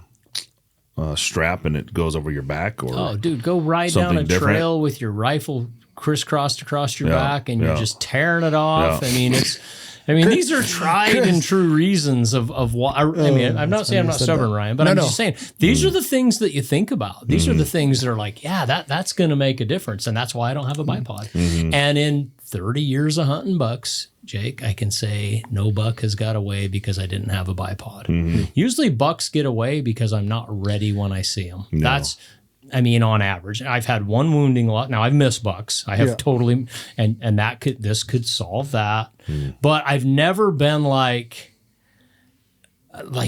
strap and it goes over your back, or Oh, dude, go ride down something a different. trail with your rifle crisscrossed across your Yeah, back and you're yeah. just tearing it off. Yeah. I mean, these are tried and true reasons of why. I mean, I'm not saying I'm not stubborn, Ryan, but No, I'm no. just saying these are the things that you think about. These are the things that are like, yeah, that's going to make a difference, and that's why I don't have a bipod. And in 30 years of hunting bucks, Jake, I can say no buck has got away because I didn't have a bipod. Usually, bucks get away because I'm not ready when I see them. That's. I mean, on average, I've had one wounding lot. Now I've missed bucks. I have totally, and this could solve that. But I've never been like,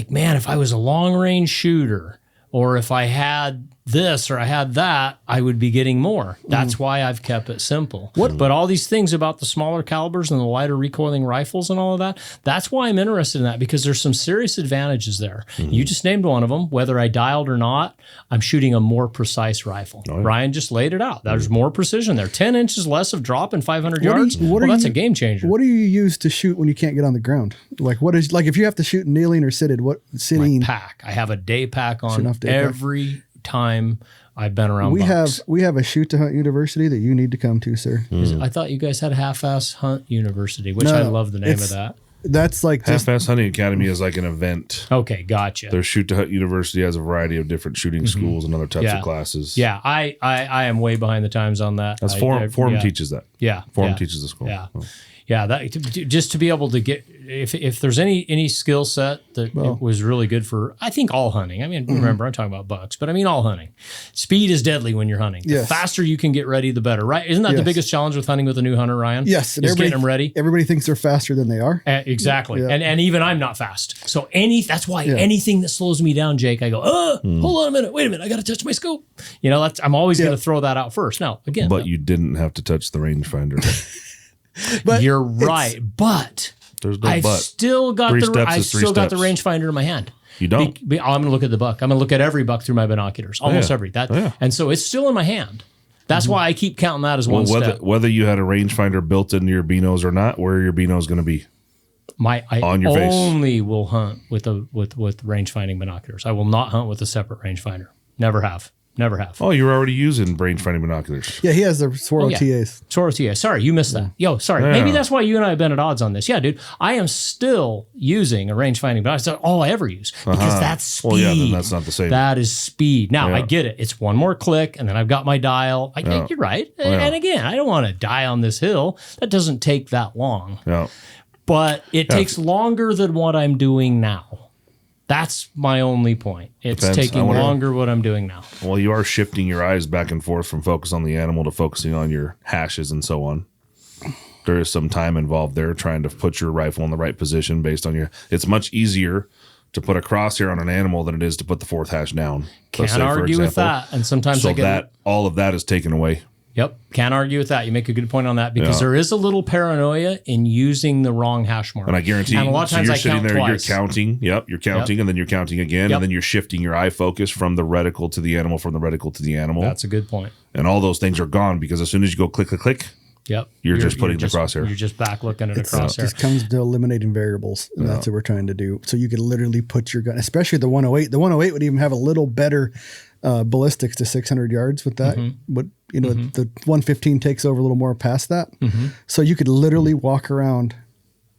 man, if I was a long range shooter or if I had this or I had that, I would be getting more. That's why I've kept it simple. But all these things about the smaller calibers and the lighter recoiling rifles and all of that, that's why I'm interested in that, because there's some serious advantages there. You just named one of them. Whether I dialed or not, I'm shooting a more precise rifle. Ryan just laid it out. There's more precision there. 10 inches less of drop in 500 yards. That's a game changer. What do you use to shoot when you can't get on the ground? Like if you have to shoot kneeling or sitting, sitting? My pack. I have a day pack on enough day pack. every time I've been around We bucks. have a shoot to hunt university that you need to come to, sir. I thought you guys had a half-ass hunt university, which No, I love the name of it's- that. That's like just Half-Ass Hunting Academy is like an event. Okay, gotcha. Their Shoot to Hut University has a variety of different shooting schools and other types of classes. Yeah, I am way behind the times on that. That's Forum yeah. teaches that. Yeah, Forum yeah. teaches the school. Yeah. Yeah, that just to be able to get if there's any skill set that it was really good for, I think all hunting. I mean, remember I'm talking about bucks, but I mean all hunting. Speed is deadly when you're hunting. Yes. The faster you can get ready, the better, right? Isn't that the Yes. biggest challenge with hunting with a new hunter, Ryan? yes, and is getting them ready. Everybody thinks they're faster than they are. Exactly, Yeah. and even I'm not fast. So that's why anything that slows me down, Jake, I go, hold on a minute, wait a minute, I got to touch my scope. You know, I'm always going to throw that out first. Now, again, But you didn't have to touch the rangefinder. But you're right, but There's no I've but. still got Three the steps I is three still got the steps. rangefinder in my hand. You don't. I'm going to look at the buck. I'm going to look at every buck through my binoculars, almost yeah. every that, Oh, yeah. and so it's still in my hand. That's why I keep counting that as one step. Whether you had a rangefinder built into your binos or not, where are your binos going to be? I on your face. only will hunt with range finding binoculars. I will not hunt with a separate rangefinder. Never have. Oh, you're already using rangefinder binoculars. Yeah, he has the Swirl TAs. Toro TA. Sorry, you missed that. Yo, sorry. Yeah. Maybe that's why you and I have been at odds on this. Yeah, dude. I am still using a range finding binocular. That's all I ever use because that's speed. Well, yeah, then that's not the same. That is speed. Now, I Yeah. get it. It's one more click, and then I've got my dial. You're right. And again, I don't want to die on this hill. That doesn't take that long. Yeah. But it takes longer than what I'm doing now. That's my only point. It's Depends. taking longer what I'm doing now. Well, you are shifting your eyes back and forth from focus on the animal to focusing on your hashes and so on. There is some time involved there trying to put your rifle in the right position based on your. It's much easier to put a crosshair on an animal than it is to put the fourth hash down. Can't argue with that. And sometimes so that all of that is taken away. Yep. Can't argue with that. You make a good point on that because there is a little paranoia in using the wrong hash mark. And I guarantee you, a lot of times you're I sitting count there, twice. you're counting. Yep. You're counting and then you're counting again. And then you're shifting your eye focus from the reticle to the animal, from the reticle to the animal. That's a good point. And all those things are gone because as soon as you go click, click, click, you're just putting the crosshair. You're just back looking at a crosshair. It just comes to eliminating variables, and that's what we're trying to do. So you could literally put your gun, especially the 108. The 108 would even have a little better ballistics to 600 yards with that. But the 115 takes over a little more past that. So you could literally walk around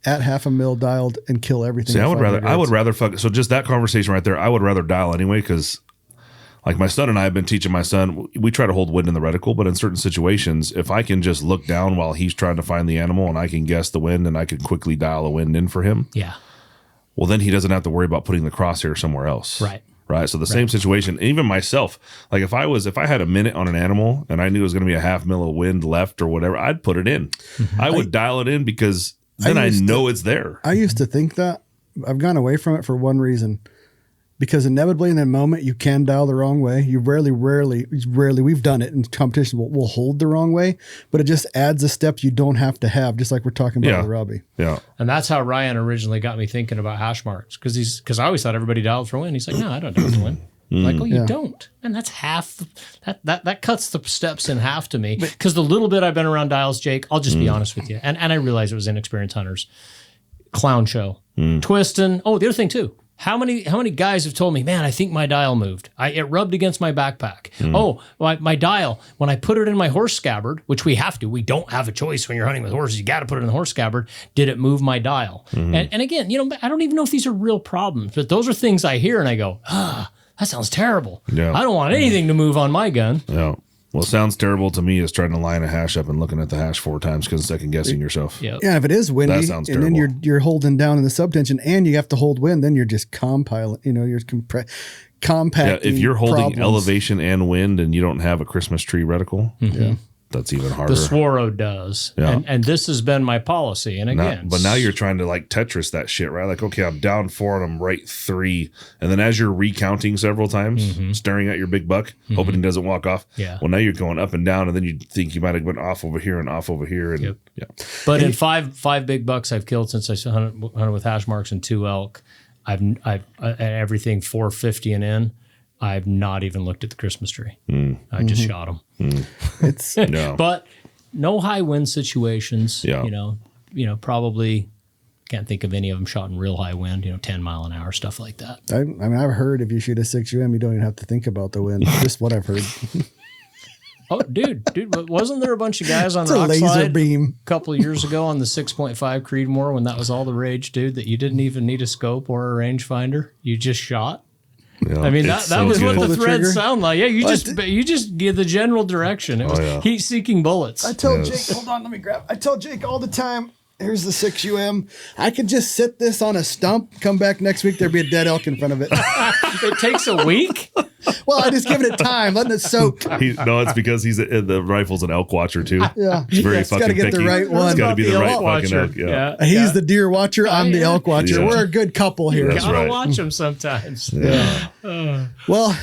at half a mil dialed and kill everything. See, I would rather fuck. So just that conversation right there, I would rather dial anyway because. Like my son and I have been teaching my son, we try to hold wind in the reticle, but in certain situations, if I can just look down while he's trying to find the animal and I can guess the wind and I can quickly dial a wind in for him. Yeah. Well, then he doesn't have to worry about putting the crosshair somewhere else. Right. So the same situation, even myself, like if I had a minute on an animal and I knew it was going to be a half mil of wind left or whatever, I'd put it in. I would dial it in because then I know it's there. I used to think that. I've gone away from it for one reason. Because inevitably in that moment, you can dial the wrong way. You rarely, we've done it in competition, we'll hold the wrong way, but it just adds a step you don't have to have, just like we're talking about with Robby. Yeah. And that's how Ryan originally got me thinking about hash marks because I always thought everybody dialed for win. He's like, no, I don't dial for win. Like, oh, you don't. And that's half, that cuts the steps in half to me. Because the little bit I've been around dials, Jake, I'll just be honest with you. And I realized it was inexperienced hunters. Clown show. Twisting. Oh, the other thing too. How many guys have told me, man, I think my dial moved. It rubbed against my backpack. Oh, my dial, when I put it in my horse scabbard, which we have to, we don't have a choice when you're hunting with horses. You got to put it in the horse scabbard. Did it move my dial? And again, I don't even know if these are real problems, but those are things I hear and I go, that sounds terrible. Yeah. I don't want anything to move on my gun. Yeah. Well, it sounds terrible to me is trying to line a hash up and looking at the hash 4 times because second guessing yourself. Yep. Yeah, if it is windy, That sounds and then you're holding down in the subtension, and you have to hold wind, then you're just compiling. You're compacting. Yeah, if you're holding problems. elevation and wind, and you don't have a Christmas tree reticle, that's even harder. The Swaro does. Yeah. And this has been my policy. And again, but now you're trying to like Tetris that shit, right? Like, okay, I'm down 4 and I'm right 3. And then as you're recounting several times, staring at your big buck, hoping he doesn't walk off. Yeah. Well, now you're going up and down, and then you think you might have went off over here and off over here. And But in five big bucks I've killed since I hunted with hash marks and 2 elk, I've everything 450 and in. I've not even looked at the Christmas tree. I just shot them. It's But no high wind situations. Yeah. Probably can't think of any of them shot in real high wind. 10 mile an hour stuff like that. I mean, I've heard if you shoot a 6UM, you don't even have to think about the wind. Just what I've heard. Oh, dude, wasn't there a bunch of guys on It's a laser Rokslide beam. a couple of years ago on the 6.5 Creedmoor when that was all the rage, dude? That you didn't even need a scope or a rangefinder. You just shot. Yeah, I mean, that was good. what Pull the the threads trigger? sound like. Yeah, you just give the general direction. It was heat-seeking bullets. I tell Jake, hold on, let me grab. I tell Jake all the time, here's the 6UM. I could just sit this on a stump, come back next week, there'd be a dead elk in front of it. It takes a week? Well, I just give it time, letting it soak. It's because the rifle's an elk watcher too. Yeah. It's very It's fucking gotta get the picky. right one. It's got to be the The right elk fucking watcher. elk. Yeah. He's the deer watcher, I'm the elk watcher. Yeah. We're a good couple here. That's Gotta right. watch them sometimes. Well,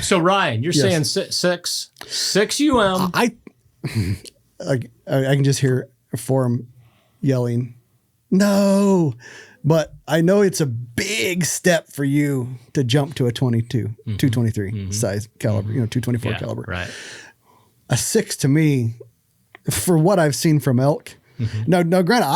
So, Ryan, you're saying 6 UM. I can just hear Forum yelling, no. But I know it's a big step for you to jump to a 223 size caliber, 224 caliber. Right. A 6 to me, for what I've seen from elk. Now, granted,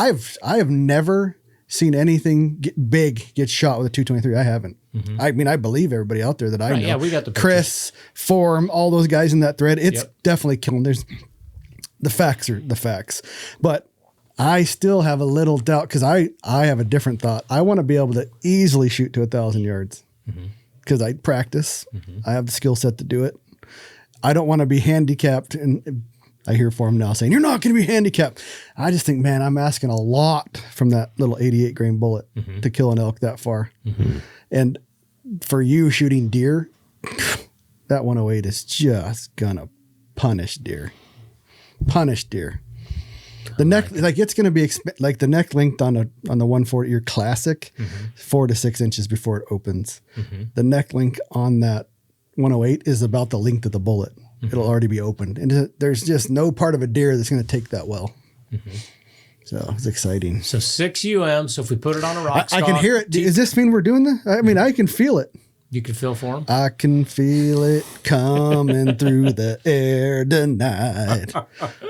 I have never seen anything get shot with a 223. I haven't. I mean, I believe everybody out there that I know. Yeah, we got the Chris, Forum, all those guys in that thread. It's definitely killing. There's the facts are the facts, but I still have a little doubt because I have a different thought. I want to be able to easily shoot to 1,000 yards because I practice. I have the skill set to do it. I don't want to be handicapped and I hear for him now saying, "You're not going to be handicapped." I just think, man, I'm asking a lot from that little 88 grain bullet to kill an elk that far. And for you shooting deer, that 108 is just gonna punish deer. The neck, like it's gonna be like the neck length on the 140, your classic, 4 to 6 inches before it opens. The neck length on that 108 is about the length of the bullet. It'll already be opened, and there's just no part of a deer that's gonna take that well. So it's exciting. So 6 UM. So if we put it on a rock I can hear it. Does this mean we're doing that? I mean, I can feel it. You can feel for him. I can feel it coming through the air tonight.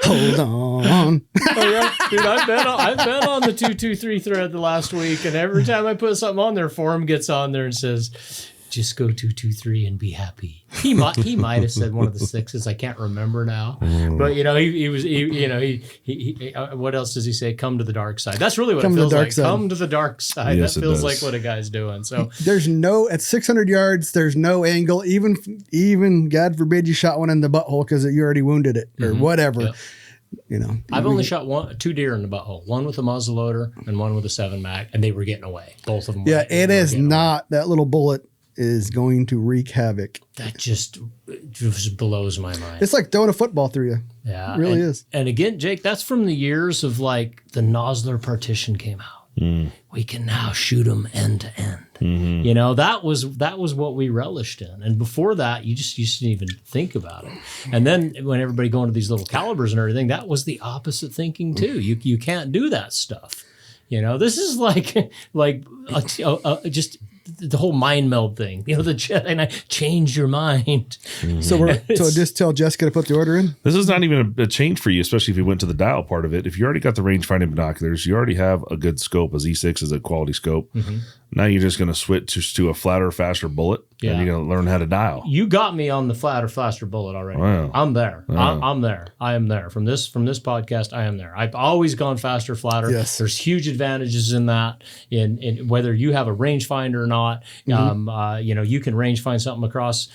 Hold on. Oh yeah, dude, I've been on the 223 thread the last week, and every time I put something on there, Forum gets on there and says, "Just go 223 and be happy." He might have said one of the 6s. I can't remember now, but he what else does he say? Come to the dark side. That's really what it feels like. Come to the dark side. Yes, that feels does. like what a guy's doing. So There's no, at 600 yards, there's no angle. Even God forbid you shot one in the butthole because you already wounded it or whatever. Yep. You know, I've only shot 2 deer in the butthole. One with a muzzle loader and one with a 7 mag, and they were getting away. Both of them. yeah, it is not that little bullet is going to wreak havoc. That just blows my mind. It's like throwing a football through you. Yeah, It really and, is. And again, Jake, that's from the years of like the Nosler partition came out. We can now shoot them end to end. You know, that was what we relished in. And before that, you just didn't even think about it. And then when everybody going to these little calibers and everything, that was the opposite thinking too. You can't do that stuff. You know, this is like just the whole mind meld thing, you know, the jet, and I changed your mind. So just tell Jessica to put the order in. This is not even a change for you, especially if you went to the dial part of it. If you already got the range finding binoculars, you already have a good scope. A Z6 is a quality scope. Now you're just going to switch to a flatter, faster bullet, and you're going to learn how to dial. You got me on the flatter, faster bullet already. Wow. I'm there. Wow. I'm there. I am there. From this podcast, I am there. I've always gone faster, flatter. Yes. There's huge advantages in that. In whether you have a rangefinder or not, you know, you can range find something across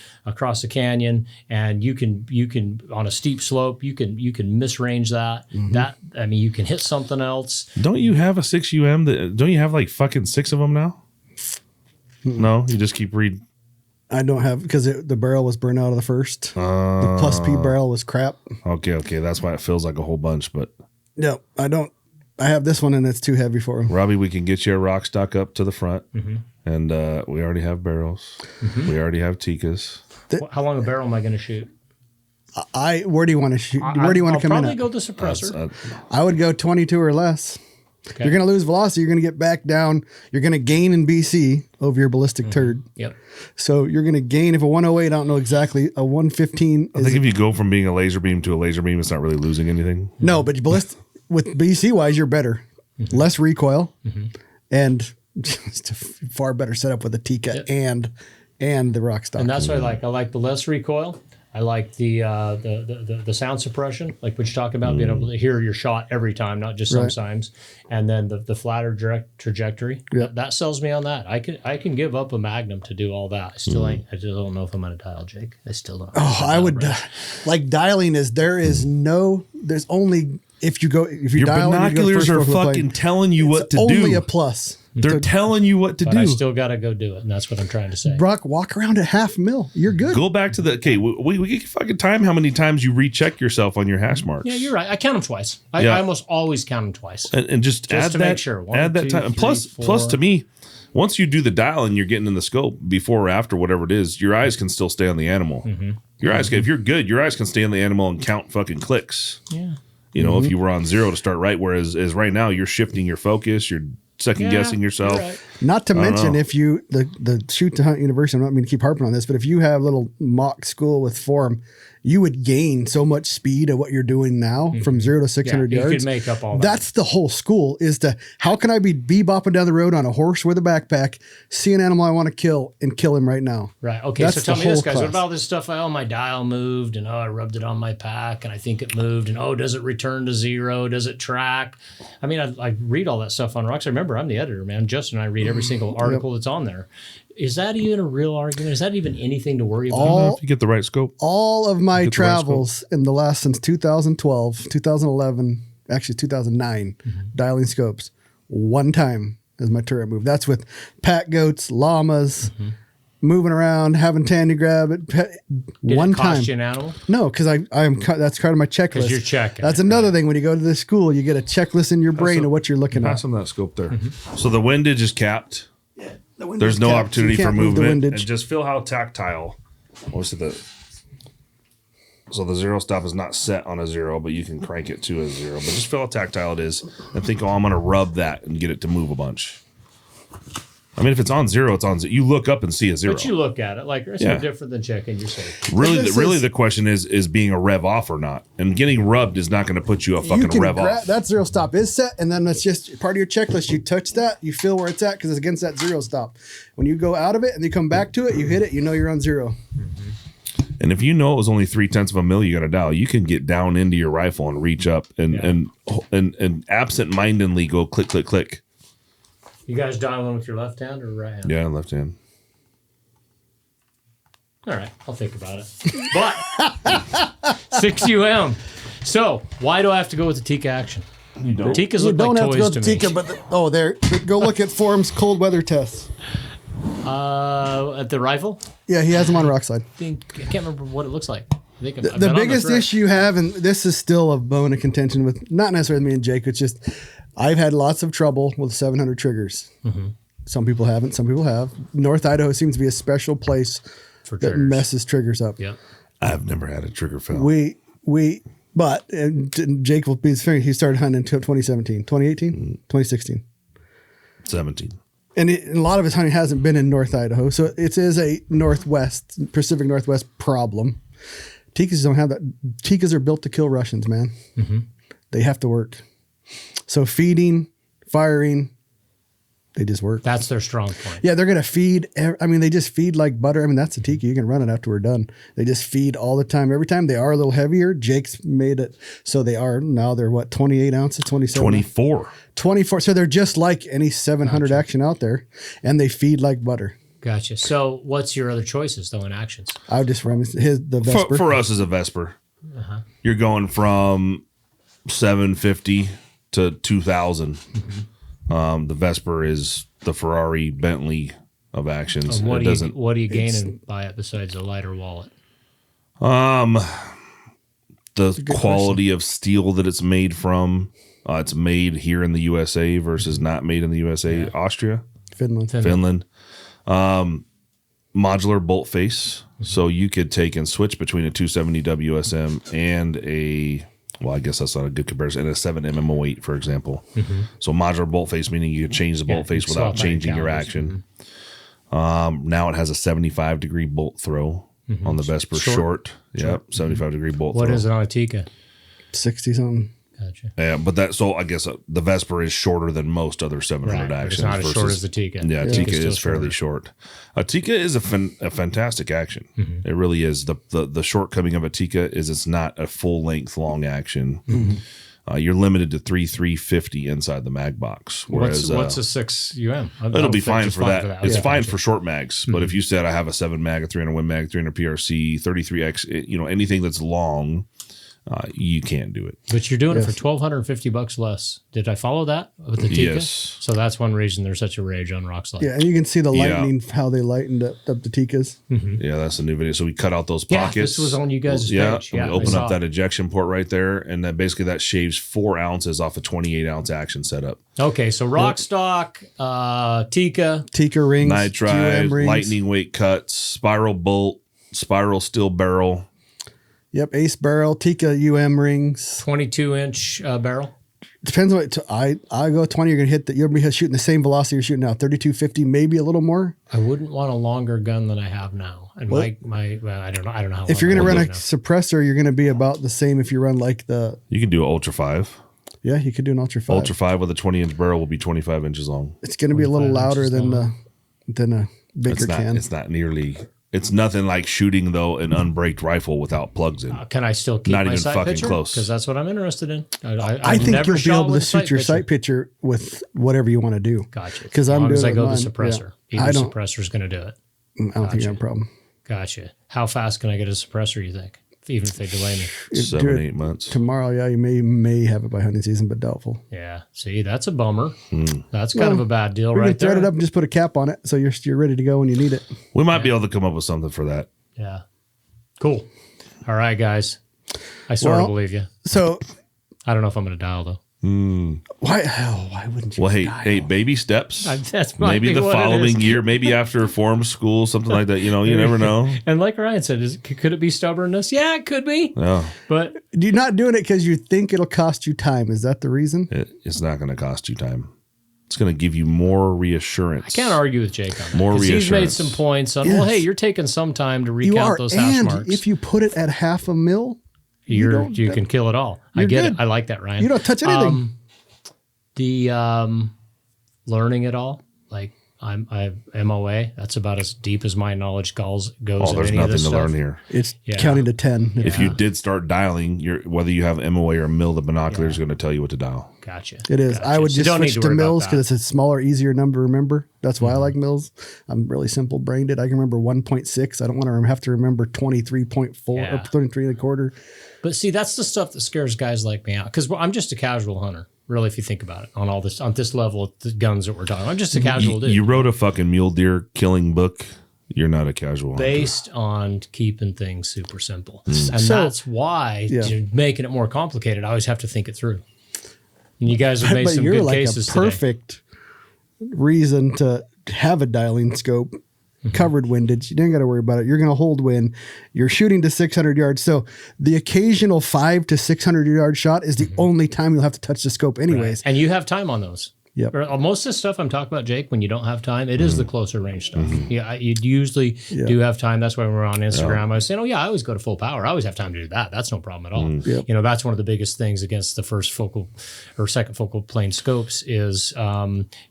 the canyon, and you can on a steep slope, you can misrange that. That, I mean, you can hit something else. Don't you have a 6 UM? Don't you have like fucking 6 of them now? No, you just keep reading. I don't have, because the barrel was burned out of the first. The plus P barrel was crap. Okay. That's why it feels like a whole bunch. But No, I don't. I have this one and it's too heavy for him. Robbie, we can get you a rock stock up to the front. And we already have barrels. We already have Tikkas. How long a barrel am I going to shoot? Where do you want to shoot? Where do you want to come in I'll probably at? go the suppressor. I would go 22 or less. Okay. You're going to lose velocity. You're going to get back down. You're going to gain in BC over your ballistic turd. Yep. So you're going to gain, if a 108, I don't know exactly, a 115 I think if you go from being a laser beam to a laser beam, it's not really losing anything. No, but ballistic, with BC wise, you're better. Less recoil and just a far better setup with the Tikka and the rock stock. And that's what I like. I like the less recoil. I like the sound suppression, like what you're talking about, being able to hear your shot every time, not just sometimes. And then the flatter direct trajectory. Yep. That sells me on that. I can give up a Magnum to do all that. I still ain't. I just don't know if I'm gonna dial, Jake. I still don't. Oh, I would like dialing is there's only if you Your dial binoculars are fucking telling you what to do. Only a plus. They're telling you what to But do. I still got to go do it, and that's what I'm trying to say. Brock, walk around at 0.5 mil. You're good. Go back to we can fucking time how many times you recheck yourself on your hash marks. Yeah, you're right. I count them twice. I almost always count them twice. And just add to that, make sure. add that time. And plus to me, once you do the dial and you're getting in the scope before or after whatever it is, your eyes can still stay on the animal. Your eyes, if you're good, your eyes can stay on the animal and count fucking clicks. Yeah. You know, if you were on 0 to start right, whereas right now you're shifting your focus, you're second guessing yourself. Right. Not to mention if you the Shoot to Hunt University, I'm not meaning to keep harping on this, but if you have a little mock school with Forum, you would gain so much speed at what you're doing now from 0 to 600 yards. You could make up all that. That's the whole school, is to how can I be bebopping down the road on a horse with a backpack, see an animal I want to kill and kill him right now. Right. Okay. That's so tell the me this, whole guys. class. What about this stuff? My dial moved, and I rubbed it on my pack, and I think it moved, and does it return to 0? Does it track? I mean, I read all that stuff on Rocks. I remember I'm the editor, man. Justin and I read every single article that's on there. Is that even a real argument? Is that even anything to worry about? I don't know if you get the right scope. All of my travels in the last since 2012, 2011, actually 2009, dialing scopes, one time is my turret move. That's with pack goats, llamas, moving around, having Tandy grab it. Did one it cost time. you an animal? No, because that's part of my checklist. Because you're checking. That's another thing. When you go to the school, you get a checklist in your brain of what you're looking at. Pass on that scope there. So the windage is capped. The windage There's no capped, opportunity you for can't move the movement. And windage. just feel how tactile. So the zero stop is not set on a 0, but you can crank it to a 0. But just feel how tactile it is and think, oh, I'm going to rub that and get it to move a bunch. I mean, if it's on 0, it's on 0. You look up and see a 0. But you look at it like it's no different than checking your safety. Really, the question is being a rev off or not. And getting rubbed is not going to put you a fucking rev off. That 0 stop is set, and then that's just part of your checklist. You touch that, you feel where it's at because it's against that 0 stop. When you go out of it and you come back to it, you hit it, you know you're on 0. And if you know it was only 0.3 of a mil, you got to dial. You can get down into your rifle and reach up and absent-mindedly go click, click, click. You guys dialing with your left hand or right hand? Yeah, left hand. All right, I'll think about it. But 6 So why do I have to go with the Tikka action? You don't. Tikkas You look don't like have to toys go to to me. Tikka, but go look at Form's cold weather tests. At the rifle? Yeah, he has them on Rokslide. I can't remember what it looks like. I think I've The been on biggest thread. issue you have, and this is still a bone of contention with not necessarily me and Jake, it's just I've had lots of trouble with 700 triggers. Some people haven't, some people have. North Idaho seems to be a special place for that triggers. messes triggers up. Yeah. I've never had a trigger fail. But Jake will be he started hunting until 2017, 2018, 2016. 17. And a lot of his hunting hasn't been in North Idaho. So it is a Pacific Northwest problem. Tikkas don't have that. Tikkas are built to kill Russians, man. They have to work. So feeding, firing, they just work. That's their strong point. Yeah, they're going to feed. They just feed like butter. I mean, that's a Tikka. You can run it after we're done. They just feed all the time. Every time they are a little heavier. Jake's made it so they are. Now they're 28 ounces, 27? 24. 24. So they're just like any 700 action out there, and they feed like butter. Gotcha. So what's your other choices, though, in actions? I would just run the Vesper. For us as a Vesper, you're going from 750 to 2,000. The Vesper is the Ferrari Bentley of actions. And what are you gaining by it besides a lighter wallet? The quality of steel that it's made from. It's made here in the USA versus not made in the USA. Yeah. Austria, Finland. Modular bolt face, so you could take and switch between a 270 WSM and I guess that's not a good comparison, and a 7 MMO8, for example. So modular bolt face, meaning you could change the bolt face without changing your action. Now it has a 75-degree bolt throw on the Vesper short. Yep, 75-degree bolt throw. What is it on a Tikka? 60-something. Gotcha. Yeah, but I guess the Vesper is shorter than most other 700 actions. It's not as short as the Tikka. Yeah, Tikka is fairly short. A Tikka is a fantastic action. It really is. The shortcoming of a Tikka is it's not a full length long action. You're limited to 350 inside the mag box. Whereas what's a 6 UM? It'll be fine for that. It's fine for short mags. But Mm-hmm. if you said I have a 7 mag, a 300 Win mag, 300 PRC, 33X, anything that's long, you can't do it. But you're doing it for $1,250 less. Did I follow that with the Tikka? Yes. So that's one reason there's such a rage on Rokslide. Yeah, and you can see the lightning, how they lightened up the Tikkas. Yeah, that's a new video. So we cut out those Yeah, pockets. this was on you guys' Yeah, page. and Yeah, we I open saw up that it. ejection port right there, and then basically that shaves 4 ounces off a 28-ounce action setup. Okay, so rock stock, Tikka. Tikka rings, Nitride, QM rings. lightning weight cuts, spiral bolt, spiral steel barrel. Yep, ace barrel, Tikka rings. 22-inch barrel. Depends on what I go 20. You're gonna hit that. You'll be shooting the same velocity you're shooting now, 3250, maybe a little more. I wouldn't want a longer gun than I have now. And well, I don't know how. If you're gonna run a now. suppressor, you're gonna be about the same. If you run like the, You can do an Ultra 5. yeah, you could do an Ultra 5. Ultra 5 with a 20-inch barrel will be 25 inches long. It's gonna be a little 25 louder inches than a bigger can. It's not nearly. It's nothing like shooting though an unbraked rifle without plugs in. Can I still keep Not my even sight fucking picture? close. Because that's what I'm interested in. I think never you'll be shot able to with shoot your picture. sight picture with whatever you want to do. Gotcha. Because As I'm long doing as I it go with the mine. suppressor. Either suppressor is going to do it. I don't think you have a problem. Gotcha. How fast can I get a suppressor, you think? Even if they delay me? 7-8 months. Tomorrow, yeah, you may have it by hunting season, but doubtful. Yeah. See, that's a bummer. That's kind of a bad deal We right can thread there. it up and just put a cap on it so you're ready to go when you need it. We might be able to come up with something for that. Yeah. Cool. All right, guys. I sort of believe you. So I don't know if I'm going to dial, though. why wouldn't you? Well, hey, baby steps. That's might Maybe be the what it following is. year, maybe after form school, something like that. You never know. And like Ryan said, could it be stubbornness? Yeah, it could be. No, But You're not doing it because you think it'll cost you time. Is that the reason? it's not going to cost you time. It's going to give you more reassurance. I can't argue with Jake on that. More 'cause he's made reassurance. some points on, Yes. well, hey, you're taking some time to You are, recount those hash and marks. if you put it at half a mil, you don't- can kill it all. I you're get good. it. I like that, Ryan. you don't touch anything. The learning it all, like I MOA. That's about as deep as my knowledge goes. Oh, in there's any of nothing this to stuff. learn here. It's Yeah. counting to 10. If you did start dialing, whether you have MOA or mill, the binocular is going to tell you what to dial. Gotcha. It is. Gotcha. I would So just don't need switch to to worry about mills that. because it's a smaller, easier number to remember. That's why I like mills. I'm really simple brained. I can remember 1.6. I don't want to have to remember 23.4 Yeah. or 23 and a quarter. But see, that's the stuff that scares guys like me out because I'm just a casual hunter. Really, if you think about it, on this level of the guns that we're talking, I'm just a casual dude. You wrote a fucking mule deer killing book. You're not a casual hunter. Based on keeping things super simple. And So- that's why Yeah. making it more complicated, I always have to think it through. And you guys have made But some you're good like cases a today. perfect reason to have a dialing scope. Covered windage. You don't got to worry about it. You're going to hold wind. You're shooting to 600 yards. So the occasional 500 to 600 yard shot is the only time you'll have to touch the scope anyways. And you have time on those. Yep. Most of the stuff I'm talking about, Jake, when you don't have time, it is the closer range stuff. Yeah, you usually do have time. That's why when we're on Instagram, I was saying, oh, yeah, I always go to full power. I always have time to do that. That's no problem at all. Yep. That's one of the biggest things against the first focal or second focal plane scopes is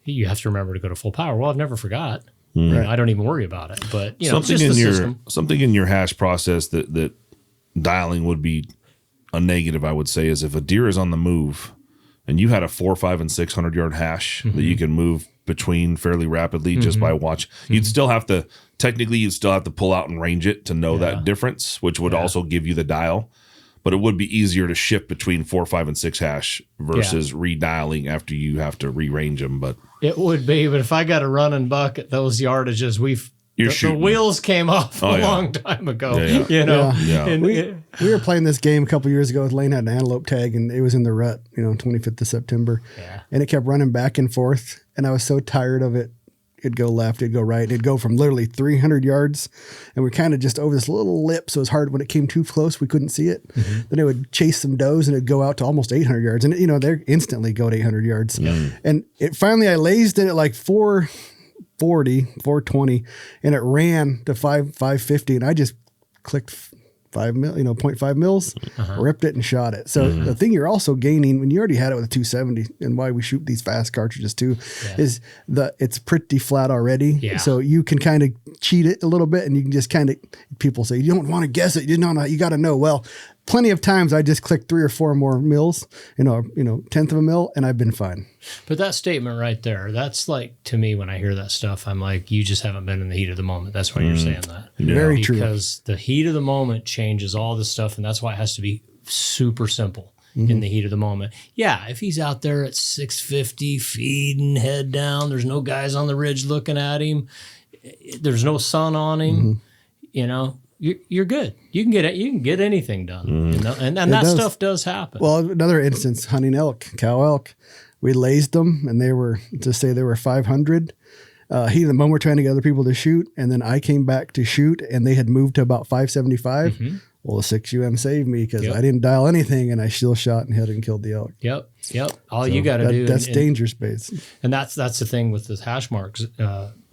you have to remember to go to full power. Well, I've never forgot. I don't even worry about it. But, it's something just in the your system. something in your hash process that dialing would be a negative, I would say, is if a deer is on the move and you had a 400, 500, and 600 yard hash that you can move between fairly rapidly just by watch, you'd still have to pull out and range it to know that difference, which would also give you the dial. But it would be easier to shift between 4, 5, and 6 hash versus redialing after you have to rearrange them. But It would be, but if I got a running buck at those yardages, the shooting. wheels came off a Oh, yeah. long time ago. Yeah, yeah. Yeah. And We were playing this game a couple years ago with Lane had an antelope tag and it was in the rut, 25th of September. Yeah. And it kept running back and forth. And I was so tired of it. It'd go left, it'd go right. It'd go from literally 300 yards. And we're kind of just over this little lip. So it was hard when it came too close, we couldn't see it. Then it would chase some does and it'd go out to almost 800 yards. And, they're instantly go to 800 yards. And finally I lazed it at like 440, 420, and it ran to 550. And I just clicked 0.5 mils, ripped it and shot it. So the thing you're also gaining when you already had it with a 270 and why we shoot these fast cartridges too is it's pretty flat already. Yeah. So you can kind of cheat it a little bit and you can just people say, you don't want to guess it. You got to know. Well, plenty of times I just click 3 or 4 more mils, 1/10 of a mil, and I've been fine. But that statement right there, that's like, to me, when I hear that stuff, I'm like, you just haven't been in the heat of the moment. That's why you're saying that. Very true. Because the heat of the moment changes all this stuff, and that's why it has to be super simple in the heat of the moment. Yeah, if he's out there at 650, feeding, head down, there's no guys on the ridge looking at him, there's no sun on him, you're good. You can get anything done. And that does. stuff does happen. Well, another instance, hunting elk, cow elk. We lazed them and they were 500. Heat of the moment, we're trying to get other people to shoot. And then I came back to shoot and they had moved to about 575. Well, the 6UM saved me because I didn't dial anything and I still shot and hit and killed the elk. Yep. All you got to do. That's danger space. And that's the thing with the hash marks,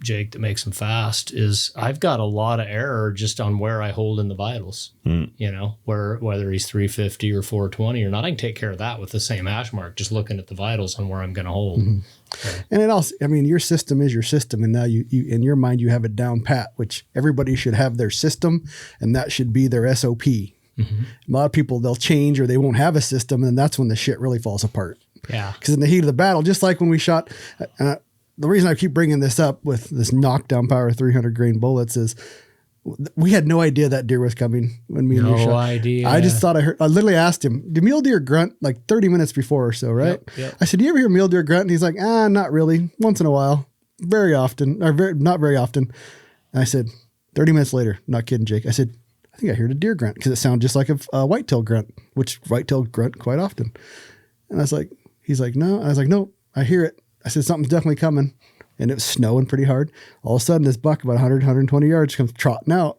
Jake, that makes them fast is I've got a lot of error just on where I hold in the vitals. Whether he's 350 or 420 or not, I can take care of that with the same hash mark, just looking at the vitals on where I'm going to hold. And it also, your system is your system. And now you in your mind, you have it down pat, which everybody should have their system and that should be their SOP. A lot of people, they'll change or they won't have a system. And that's when the shit really falls apart. Yeah. Because in the heat of the battle, just like when we shot, the reason I keep bringing this up with this knockdown power 300 grain bullets is we had no idea that deer was coming when me and you shot. No idea. I just thought I literally asked him, do mule deer grunt like 30 minutes before or so, right? Yep. I said, do you ever hear mule deer grunt? And he's like, not really. Once in a while. Very often. Or not very often. And I said, 30 minutes later, not kidding, Jake. I said, I think I heard a deer grunt because it sounded just like a whitetail grunt, which whitetail grunt quite often. And I was like, he's like, no. I was like, no, I hear it. I said, something's definitely coming. And it was snowing pretty hard. All of a sudden, this buck about 100, 120 yards comes trotting out.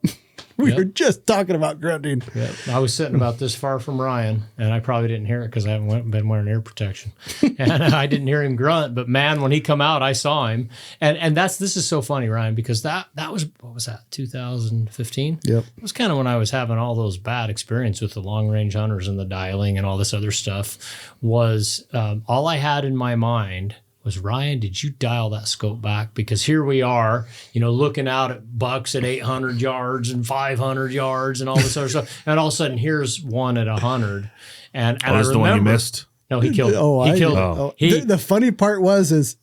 We were just talking about grunting. Yep. I was sitting about this far from Ryan, and I probably didn't hear it because I haven't been wearing ear protection. And I didn't hear him grunt. But man, when he come out, I saw him. And this is so funny, Ryan, because that was, what was that, 2015? Yep. It was kind of when I was having all those bad experience with the long range hunters and the dialing and all this other stuff. Was all I had in my mind was, Ryan, did you dial that scope back? Because here we are, looking out at bucks at 800 yards and 500 yards and all this other stuff. And all of a sudden, here's one at 100. And I remember, the one you missed? No, he killed it. He killed it. The funny part is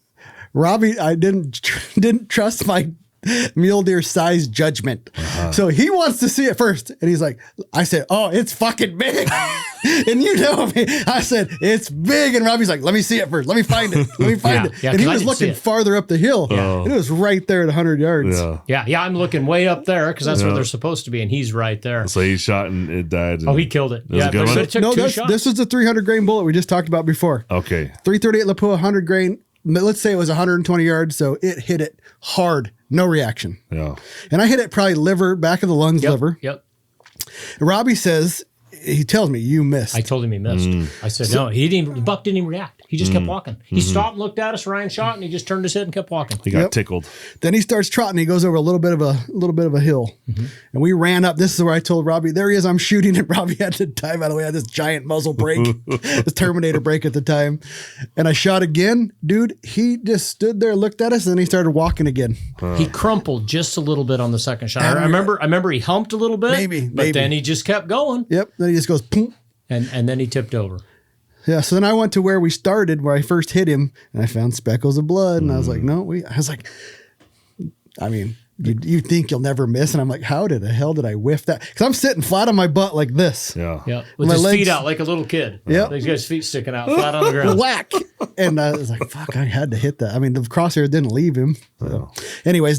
Robby, I didn't trust my mule deer size judgment. So he wants to see it first. And he's like, I said, oh, it's fucking big. And you know me. I said, it's big. And Robbie's like, let me see it first. Let me find it. Let me find it. Yeah, and he was looking farther up the hill. And it was right there at 100 yards. Yeah, I'm looking way up there because that's where they're supposed to be. And he's right there. So he shot and it died. Oh, he killed it. It was a good one? It took two shots. This was the 300 grain bullet we just talked about before. Okay. 338 Lapua, 100 grain. Let's say it was 120 yards. So it hit it hard. No reaction. Yeah. And I hit it probably liver, back of the lungs, liver. Yep. And Robby says, he tells me, you missed. I told him he missed. I said, no, the buck didn't even react. He just kept walking. He stopped and looked at us. Ryan shot, and he just turned his head and kept walking. He got tickled. Then he starts trotting. He goes over a little bit of a hill, and we ran up. This is where I told Robby, there he is. I'm shooting, and Robby had to dive out of the way. I had this giant muzzle brake, this Terminator brake at the time, and I shot again. Dude, he just stood there, looked at us, and then he started walking again. He crumpled just a little bit on the second shot. I remember he humped a little bit, but then he just kept going. Yep. Then he just goes, boom. And then he tipped over. Yeah, so then I went to where we started, where I first hit him, and I found speckles of blood, and I was like, I mean, you think you'll never miss, and I'm like, how the hell did I whiff that? Because I'm sitting flat on my butt like this. Yeah, with his feet out like a little kid. Yeah, he's got his feet sticking out flat on the ground. Whack! And I was like, fuck, I had to hit that. I mean, the crosshair didn't leave him. So. Anyways,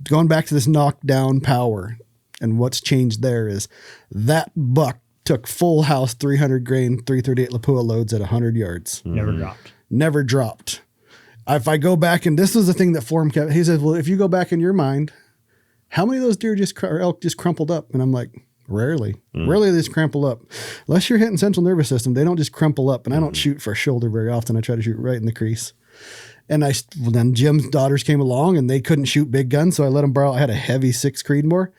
going back to this knockdown power, and what's changed there is that buck took full house 300 grain 338 Lapua loads at 100 yards. Never dropped. If I go back, and this was the thing that Form kept, he said, well, if you go back in your mind, how many of those deer or elk just crumpled up? And I'm like, rarely. Rarely they just crumple up. Unless you're hitting central nervous system, they don't just crumple up. And I don't shoot for a shoulder very often. I try to shoot right in the crease. And then Jim's daughters came along and they couldn't shoot big guns. So I let them borrow. I had a heavy 6 Creedmoor.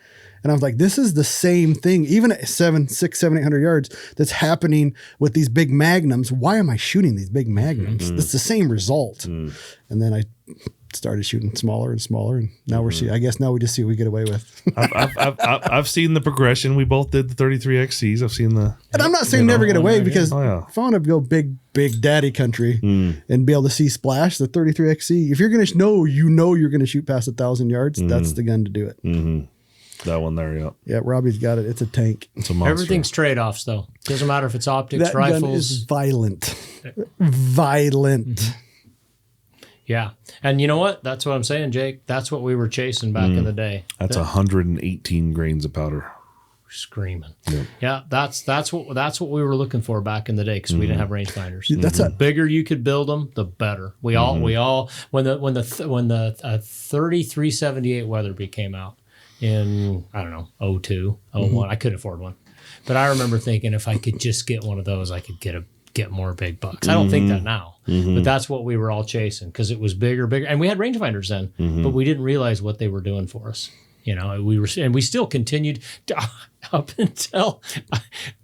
And I was like, this is the same thing, even at 600, 700, 800 yards, that's happening with these big magnums. Why am I shooting these big magnums? It's the same result. And then I started shooting smaller and smaller. And now I guess now we just see what we get away with. I've seen the progression. We both did the 33 XCs. I've seen the. And I'm not saying never get away because if I want to go big daddy country and be able to see splash, the 33 XC, if you're going to know, you're going to shoot past 1,000 yards, that's the gun to do it. That one there, yeah. Robby's got it. It's a tank. It's a monster. Everything's trade-offs, though. Doesn't matter if it's optics, that rifles. Gun is violent. Yeah, and you know what? That's what I'm saying, Jake. That's what we were chasing back in the day. That's 118 grains of powder. Screaming. Yeah, that's what we were looking for back in the day because we didn't have rangefinders. That's the bigger you could build them, the better. We all when the 3378 Weatherby came out in, I don't know, 02, 01. I couldn't afford one. But I remember thinking if I could just get one of those, I could get more big bucks. I don't think that now. But that's what we were all chasing because it was bigger. And we had rangefinders then, but we didn't realize what they were doing for us. We still continued up until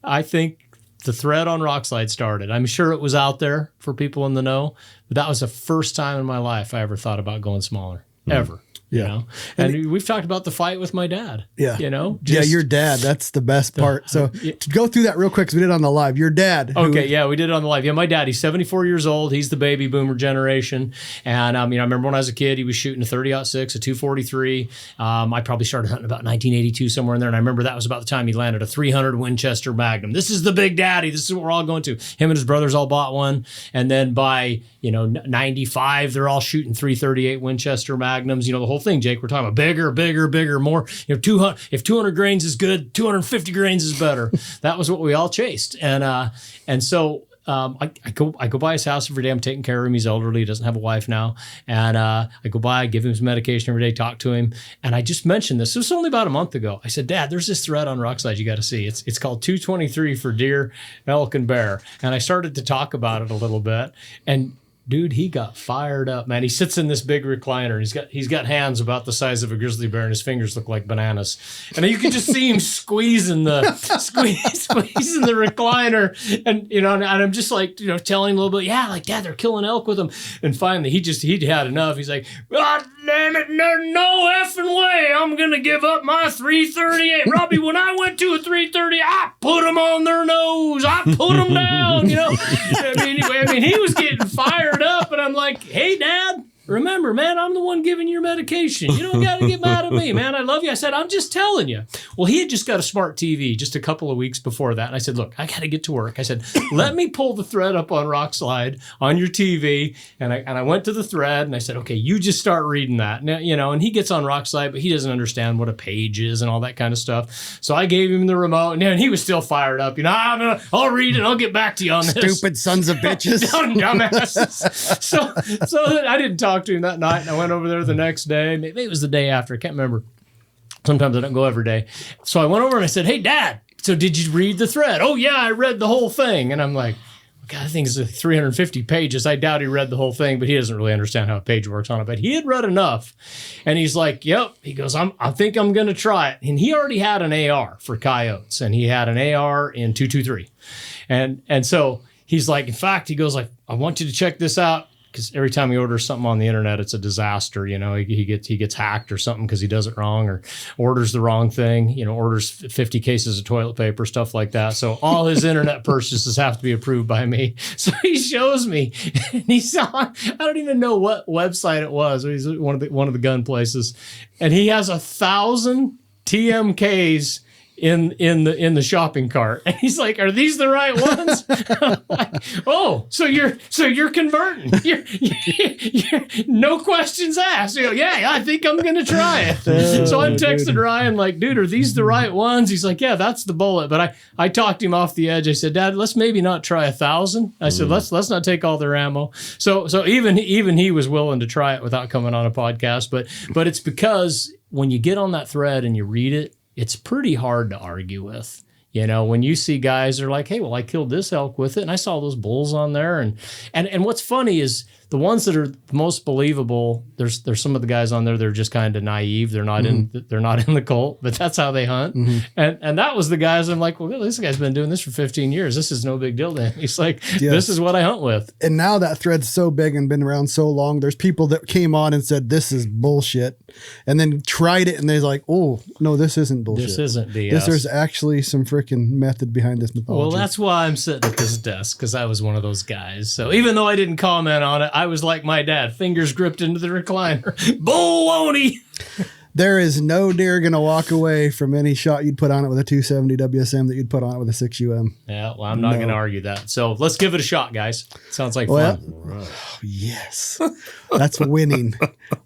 I think the thread on Rokslide started. I'm sure it was out there for people in the know, but that was the first time in my life I ever thought about going smaller, ever. You know, and we've talked about the fight with my dad. Yeah. You know, your dad. That's the best part. So to go through that real quick, because we did it on the live. Your dad. Okay. Yeah, we did it on the live. Yeah, my dad, he's 74 years old. He's the baby boomer generation. And, I remember when I was a kid, he was shooting a 30-06, a 243. I probably started hunting about 1982, somewhere in there. And I remember that was about the time he landed a 300 Winchester Magnum. This is the big daddy. This is what we're all going to. Him and his brothers all bought one. And then by, 95, they're all shooting 338 Winchester Magnums. The whole thing, Jake, we're talking about bigger, more. 200. If 200 grains is good, 250 grains is better. That was what we all chased. And so I go by his house every day. I'm taking care of him. He's elderly. He doesn't have a wife now. And I go by, give him his medication every day, talk to him. And I just mentioned this. It was only about a month ago. I said, Dad, there's this thread on Rokslide you got to see. It's called 223 for deer, elk, and bear. And I started to talk about it a little bit. And dude, he got fired up, man. He sits in this big recliner. He's got hands about the size of a grizzly bear, and his fingers look like bananas. And you can just see him squeezing the recliner. And and I'm just like, telling him a little bit, yeah, like, Dad, they're killing elk with him. And finally, he had enough. He's like, God damn it, no effing way. I'm gonna give up my 338. Robby, when I went to a 330, I put them on their nose. I put them down. I mean, he was getting fired up, and I'm like, hey, Dad, remember, man, I'm the one giving you your medication. You don't got to get mad at me, man. I love you. I said, I'm just telling you. Well, he had just got a smart TV just a couple of weeks before that. And I said, look, I got to get to work. I said, let me pull the thread up on Rokslide on your TV. And I went to the thread and I said, okay, you just start reading that. Now, and he gets on Rokslide, but he doesn't understand what a page is and all that kind of stuff. So I gave him the remote and he was still fired up. I'll read it. I'll get back to you on this. Stupid sons of bitches. Dumbasses. So I didn't talk to him that night, and I went over there the next day. Maybe it was the day after. I can't remember. Sometimes I don't go every day. So I went over and I said, hey, Dad, so did you read the thread? Oh, yeah, I read the whole thing. And I'm like, God, I think it's 350 pages. I doubt he read the whole thing, but he doesn't really understand how a page works on it. But he had read enough. And he's like, yep. He goes, I think I'm going to try it. And he already had an AR for coyotes, and he had an AR in 223. And so he's like, in fact, he goes like, I want you to check this out. Because every time he orders something on the internet, it's a disaster. He gets hacked or something because he does it wrong or orders the wrong thing. Orders 50 cases of toilet paper, stuff like that. So all his internet purchases have to be approved by me. So he shows me, and he saw. I don't even know what website it was. He's one of the gun places, and he has 1,000 TMKs in the shopping cart, and he's like, "Are these the right ones?" Like, oh, so you're converting? You're no questions asked. Yeah, I think I'm gonna try it. So I'm texting Ryan like, "Dude, are these the right ones?" He's like, "Yeah, that's the bullet." But I talked him off the edge. I said, "Dad, let's maybe not try 1,000." I said, "Let's not take all their ammo." So even he was willing to try it without coming on a podcast. But it's because when you get on that thread and you read it, it's pretty hard to argue with. When you see guys are like, hey, well, I killed this elk with it, and I saw those bulls on there. And what's funny is the ones that are most believable, there's some of the guys on there that are just kind of naive. They're not in the cult, but that's how they hunt. Mm-hmm. And that was the guys I'm like, well, this guy's been doing this for 15 years. This is no big deal to him. He's like, This is what I hunt with. And now that thread's so big and been around so long, there's people that came on and said, this is bullshit. And then tried it and they're like, oh, no, this isn't bullshit. This isn't BS. There's actually some freaking method behind this mythology. Well, that's why I'm sitting at this desk, because I was one of those guys. So even though I didn't comment on it, I was like my dad, fingers gripped into the recliner. Baloney! There is no deer going to walk away from any shot you'd put on it with a 270 WSM that you'd put on it with a 6UM. Yeah, well, I'm not going to argue that. So let's give it a shot, guys. Sounds like fun. Oh, yes. That's winning.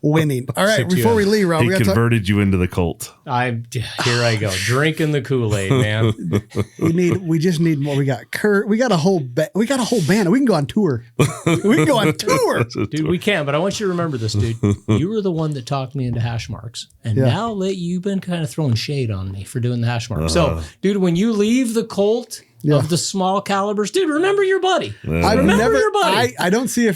Winning. All right, before we leave, Rob, he converted you into the cult. Here I go, drinking the Kool-Aid, man. We just need more. We got Kurt. We got a whole band. We can go on tour. Dude. We can, but I want you to remember this, dude. You were the one that talked me into hash marks, and now you've been kind of throwing shade on me for doing the hash marks. So, dude, when you leave the cult of the small calibers, dude, remember your buddy. Remember your buddy. I don't see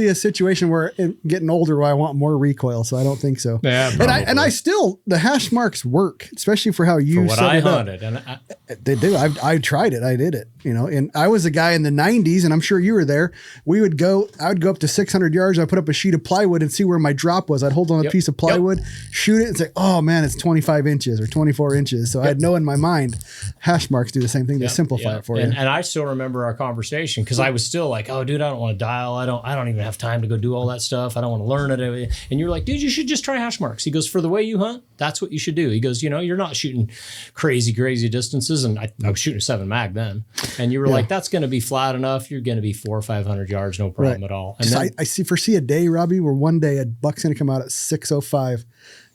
a situation where getting older where I want more recoil, so I don't think so. Yeah, and I still, the hash marks work, especially for how you set it up. And They do. I tried it. I did it, and I was a guy in the 90s, and I'm sure you were there. I would go up to 600 yards. I'd put up a sheet of plywood and see where my drop was. I'd hold on a piece of plywood, shoot it, and say, oh man, it's 25 inches or 24 inches. So I'd know in my mind, hash marks do the same thing. They simplify it for you. And I still remember our conversation because I was still like, oh dude, I don't want to dial. I don't even have time to go do all that stuff. I don't want to learn it. And you were like, dude, you should just try hash marks. He goes, for the way you hunt, that's what you should do. He goes, you're not shooting crazy distances. And I was shooting a 7 mag then. And you were like, that's going to be flat enough. You're going to be 400 or 500 yards, no problem at all. And then, I foresee a day, Robbie, where one day a buck's going to come out at 6:05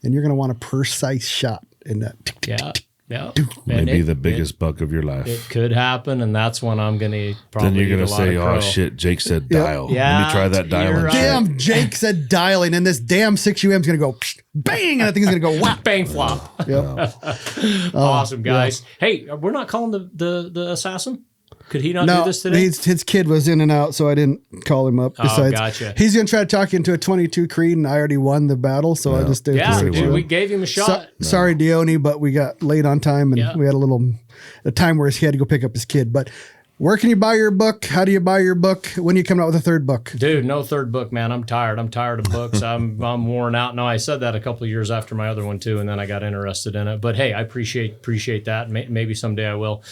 and you're going to want a precise shot in that. Yeah. Maybe the biggest buck of your life. It could happen, and that's when I'm going to probably. Then you're going to say, oh shit, Jake said dial. Yeah, let me try that dialing. Right. Damn, Jake said dialing, and this damn 6UM is going to go bang, and I think it's going to go whap. Bang flop. Yep. Awesome, guys. Hey, we're not calling the assassin? Could he not do this today? His kid was in and out, so I didn't call him up. Besides, gotcha. He's going to try to talk you into a 22 Creed, and I already won the battle, so I just did dude, we gave him a shot. Sorry, Dione, but we got late on time, and we had a time where he had to go pick up his kid. But where can you buy your book? How do you buy your book? When are you coming out with a third book? Dude, no third book, man. I'm tired. I'm tired of books. I'm worn out. No, I said that a couple of years after my other one too, and then I got interested in it. But hey, I appreciate that. Maybe someday I will.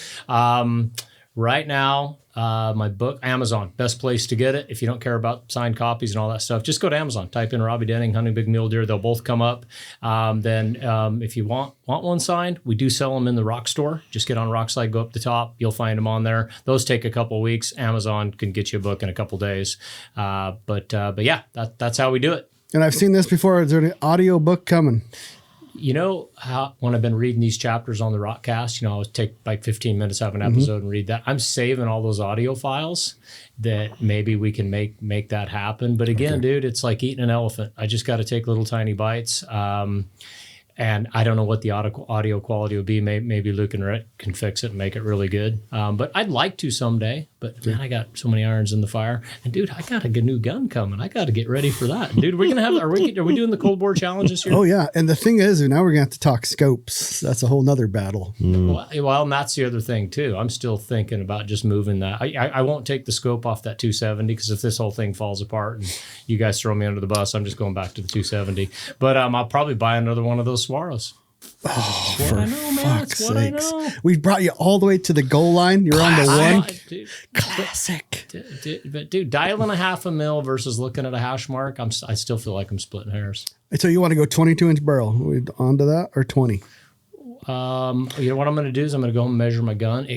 Right now, my book, Amazon, best place to get it. If you don't care about signed copies and all that stuff, just go to Amazon, type in Robby Denning, Hunting Big Mule Deer. They'll both come up. Then if you want one signed, we do sell them in the Rock store. Just get on Rokslide, go up the top. You'll find them on there. Those take a couple of weeks. Amazon can get you a book in a couple of days. But yeah, that's how we do it. And I've seen this before. Is there an audio book coming? You know how when I've been reading these chapters on the Rockcast, I would take like 15 minutes, have an episode and read that. I'm saving all those audio files that maybe we can make that happen. But again, dude, it's like eating an elephant. I just got to take little tiny bites. And I don't know what the audio quality would be. Maybe Luke and Rick can fix it and make it really good. But I'd like to someday. But man, I got so many irons in the fire. And dude, I got a new gun coming. I got to get ready for that. Dude, we're gonna have. Are we doing the cold bore challenge this year? Oh yeah. And the thing is, now we're gonna have to talk scopes. That's a whole nother battle. Well, and that's the other thing too. I'm still thinking about just moving that. I won't take the scope off that 270 because if this whole thing falls apart and you guys throw me under the bus, I'm just going back to the 270. But I'll probably buy another one of those Swaros. Oh, for fuck's sakes. We brought you all the way to the goal line. You're on the one. Dude, Classic. But dude, dialing a half a mil versus looking at a hash mark, I still feel like I'm splitting hairs. So you want to go 22-inch barrel? Are we onto that or 20? What I'm going to do is I'm going to go home and measure my gun.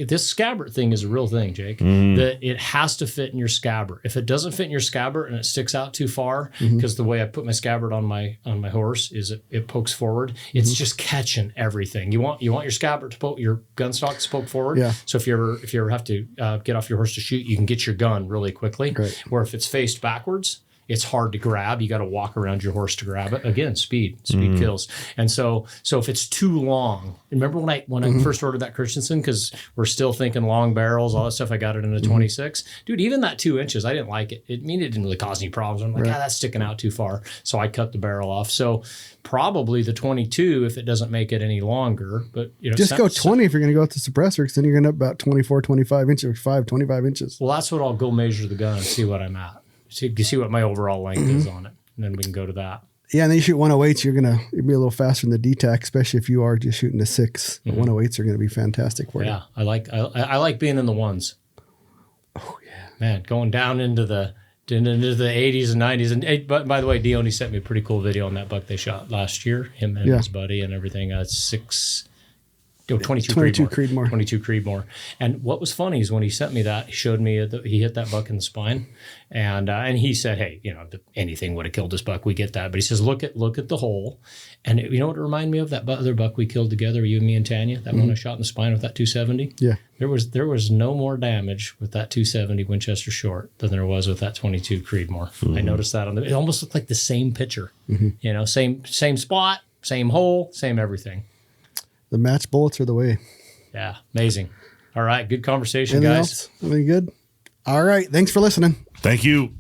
This scabbard thing is a real thing, Jake. That it has to fit in your scabbard. If it doesn't fit in your scabbard and it sticks out too far, because the way I put my scabbard on my horse is it pokes forward. It's just catching everything. You want your scabbard to poke, your gun stock to poke forward. Yeah. So if you ever have to get off your horse to shoot, you can get your gun really quickly. Right. Where if it's faced backwards, it's hard to grab. You got to walk around your horse to grab it. Again, speed kills. And so if it's too long, remember when I first ordered that Christensen, because we're still thinking long barrels, all that stuff. I got it in a 26. Dude, even that 2 inches, I didn't like it. It didn't really cause any problems. I'm like, that's sticking out too far. So I cut the barrel off. So probably the 22 if it doesn't make it any longer. But just go 20 if you're going to go with the suppressor, because then you're going to about 24, 25 inches, 25 inches. Well, that's what I'll go measure the gun and see what I'm at. So you see what my overall length is on it, and then we can go to that. Yeah, and then you shoot 108s, you'll be a little faster than the DTAC, especially if you are just shooting a 6. The 108s are going to be fantastic for you. Yeah, I like being in the ones. Oh yeah, man, going down into the 80s and 90s. And but by the way, Dione sent me a pretty cool video on that buck they shot last year. Him and his buddy and everything. 22 Creedmoor. 22 Creedmoor. And what was funny is when he sent me that, he showed me he hit that buck in the spine, and he said, "Hey, anything would have killed this buck. We get that." But he says, "Look at the hole." And you know what it reminded me of? That other buck we killed together, you and me and Tanya. That one I shot in the spine with that 270. Yeah, there was no more damage with that 270 Winchester short than there was with that 22 Creedmoor. I noticed that it almost looked like the same picture. Same spot, same hole, same everything. The match bullets are the way. Yeah, amazing. All right, good conversation, Anything guys. Else? Anything good? All right, thanks for listening. Thank you.